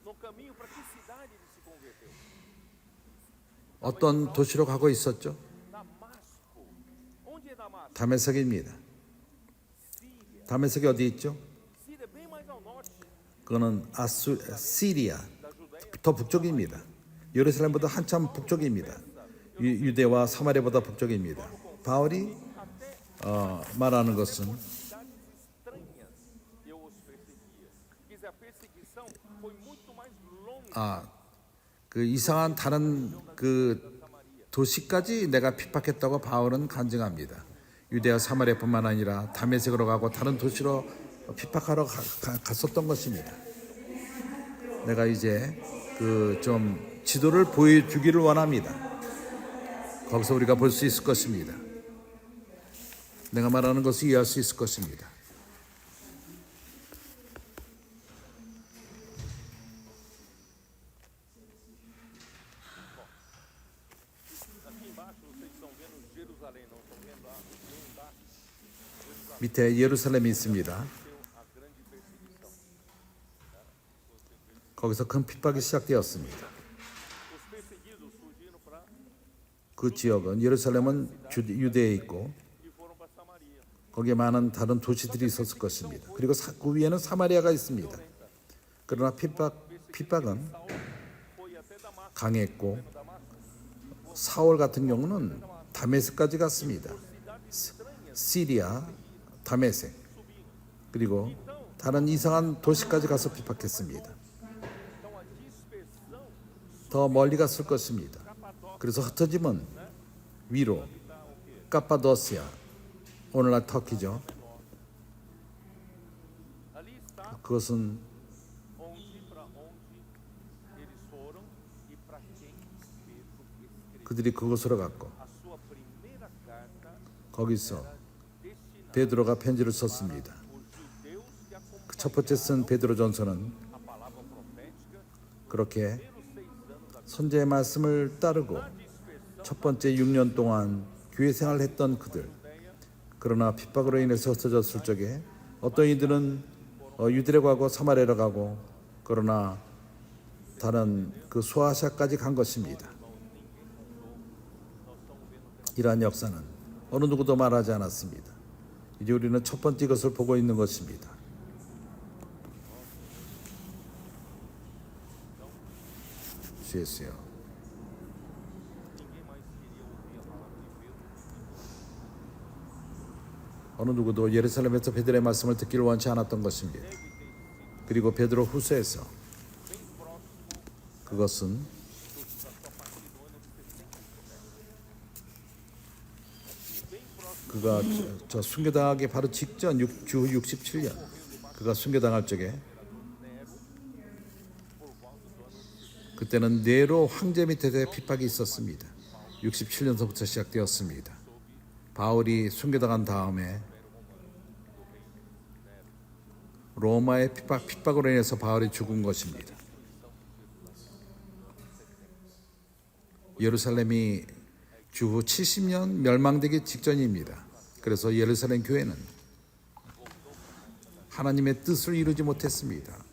No caminho para que cidade ele se converteu? 어떤 도시로 가고 있었죠? Damasco. Onde é Damasco? 다메섹입니다. Síria. 다메섹이 어디 있죠? Síria é bem mais ao norte 그거는 시리아 da Judéia. 더 북쪽입니다. 예루살렘보다 한참 북쪽입니다. 유대와 사마리아보다 북쪽입니다. 바울이 말하는 것은 cidades estranhas eu os perseguia. Quer dizer, a perseguição foi muito mais longa 그 이상한 다른 그 도시까지 내가 핍박했다고 바울은 간증합니다. 유대와 사마리아뿐만 아니라 다메섹으로 가고 다른 도시로 핍박하러 갔었던 것입니다. 내가 이제 그 좀 지도를 보여주기를 원합니다. 거기서 우리가 볼 수 있을 것입니다. 내가 말하는 것을 이해할 수 있을 것입니다. aqui embaixo vocês estão vendo Jerusalém, não estão vendo lá embaixo 밑에 예루살렘이 있습니다. a grande perseguição. 거기서 큰 핍박이 시작되었습니다. Os perseguidos fugiram para 그 지역은 예루살렘은 유대에 있고 e foram para Samaria. 거기에 많은 다른 도시들이 있었을 것입니다. 그리고 그 위에는 사마리아가 있습니다. 그러나 핍박은 Foi até Damasco. 강했고 사울 같은 경우는 다메섹까지 갔습니다. 시리아, 다메섹 그리고 다른 이상한 도시까지 가서 핍박했습니다. Então a dispersão 더 멀리 갔을 것입니다. 그래서 흩어짐은 위로 카파도시아, 오늘날 터키죠. ali está 그것은 para onde eles foram e para quem Pedro escreveu. 그들이 그곳으로 갔고 A sua primeira carta 거기서 destinada 베드로가 편지를 썼습니다. aos judeus que acompanharam 첫 번째 쓴 베드로 전서는 a palavra profética 그렇게 pelos 6 anos da 선제의 말씀을 따르고 dispersão 첫 번째 6년 동안 교회 생활을 했던 그들 그러나 핍박으로 인해서 흩어졌을 적에 어떤 이들은 유대로 가고 사마리아로 가고 그러나 다른 그 소아시아까지 간 것입니다. 이러한 역사는 어느 누구도 말하지 않았습니다. 이제 우리는 첫 번째 것을 보고 있는 것입니다. 주 예수요. ninguém mais queria ouvir a palavra de Pedro. 어느 누구도 예루살렘에서 베드로의 말씀을 듣기를 원치 않았던 것입니다. 그리고 베드로 후서에서 그것은 그가 저 순교당하기 바로 직전 주 67년 그가 순교당할 적에 그때는 네로 황제 밑에 핍박이 있었습니다. 67년서부터 시작되었습니다. 바울이 순교당한 다음에 로마의 핍박으로 인해서 바울이 죽은 것입니다. 예루살렘이 주후 70년 멸망되기 직전입니다. 그래서 예루살렘 교회는 하나님의 뜻을 이루지 못했습니다.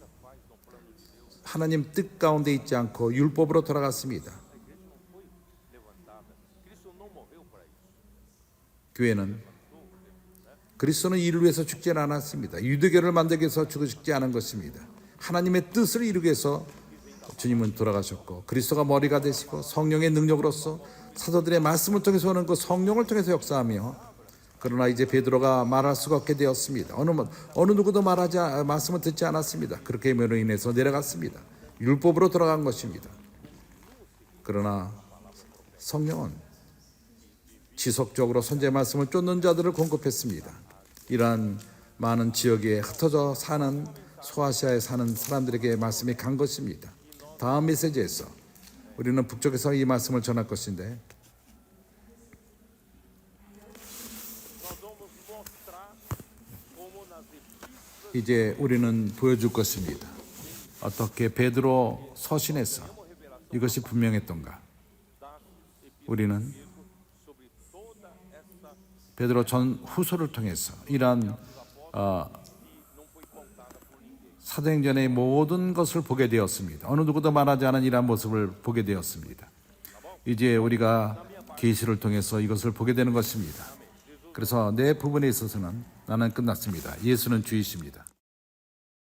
하나님 뜻 가운데 있지 않고 율법으로 돌아갔습니다. Cristo não morreu para isso. 교회는 그리스도는 이를 위해서 죽지 않았습니다. 유대교를 만들기 위해서 죽지 않은 것입니다. 하나님의 뜻을 이루기 위해서 주님은 돌아가셨고 그리스도가 머리가 되시고 성령의 능력으로서 사도들의 말씀을 통해서 오는 그 성령을 통해서 역사하며 그러나 이제 베드로가 말할 수가 없게 되었습니다. 어느 누구도 말씀을 듣지 않았습니다. 그렇게 함으로 인해서 내려갔습니다. 율법으로 돌아간 것입니다. 그러나 성령은 지속적으로 선지의 말씀을 쫓는 자들을 공급했습니다. 이러한 많은 지역에 흩어져 사는 소아시아에 사는 사람들에게 말씀이 간 것입니다. 다음 메시지에서 우리는 북쪽에서 이 말씀을 전할 것인데 Nós vamos mostrar como nas epístolas 이제 우리는 보여줄 것입니다. 어떻게 베드로 서신에서 이것이 분명했던가. 우리는 sobre toda essa 베드로 전 후서를 통해서 이러한 não foi contada por ninguém. 사도행전의 모든 것을 보게 되었습니다. 어느 누구도 말하지 않은 이러한 모습을 보게 되었습니다. 이제 우리가 계시를 통해서 이것을 보게 되는 것입니다. 그래서 내 부분에 있어서는 나는 끝났습니다. 예수는 주이십니다.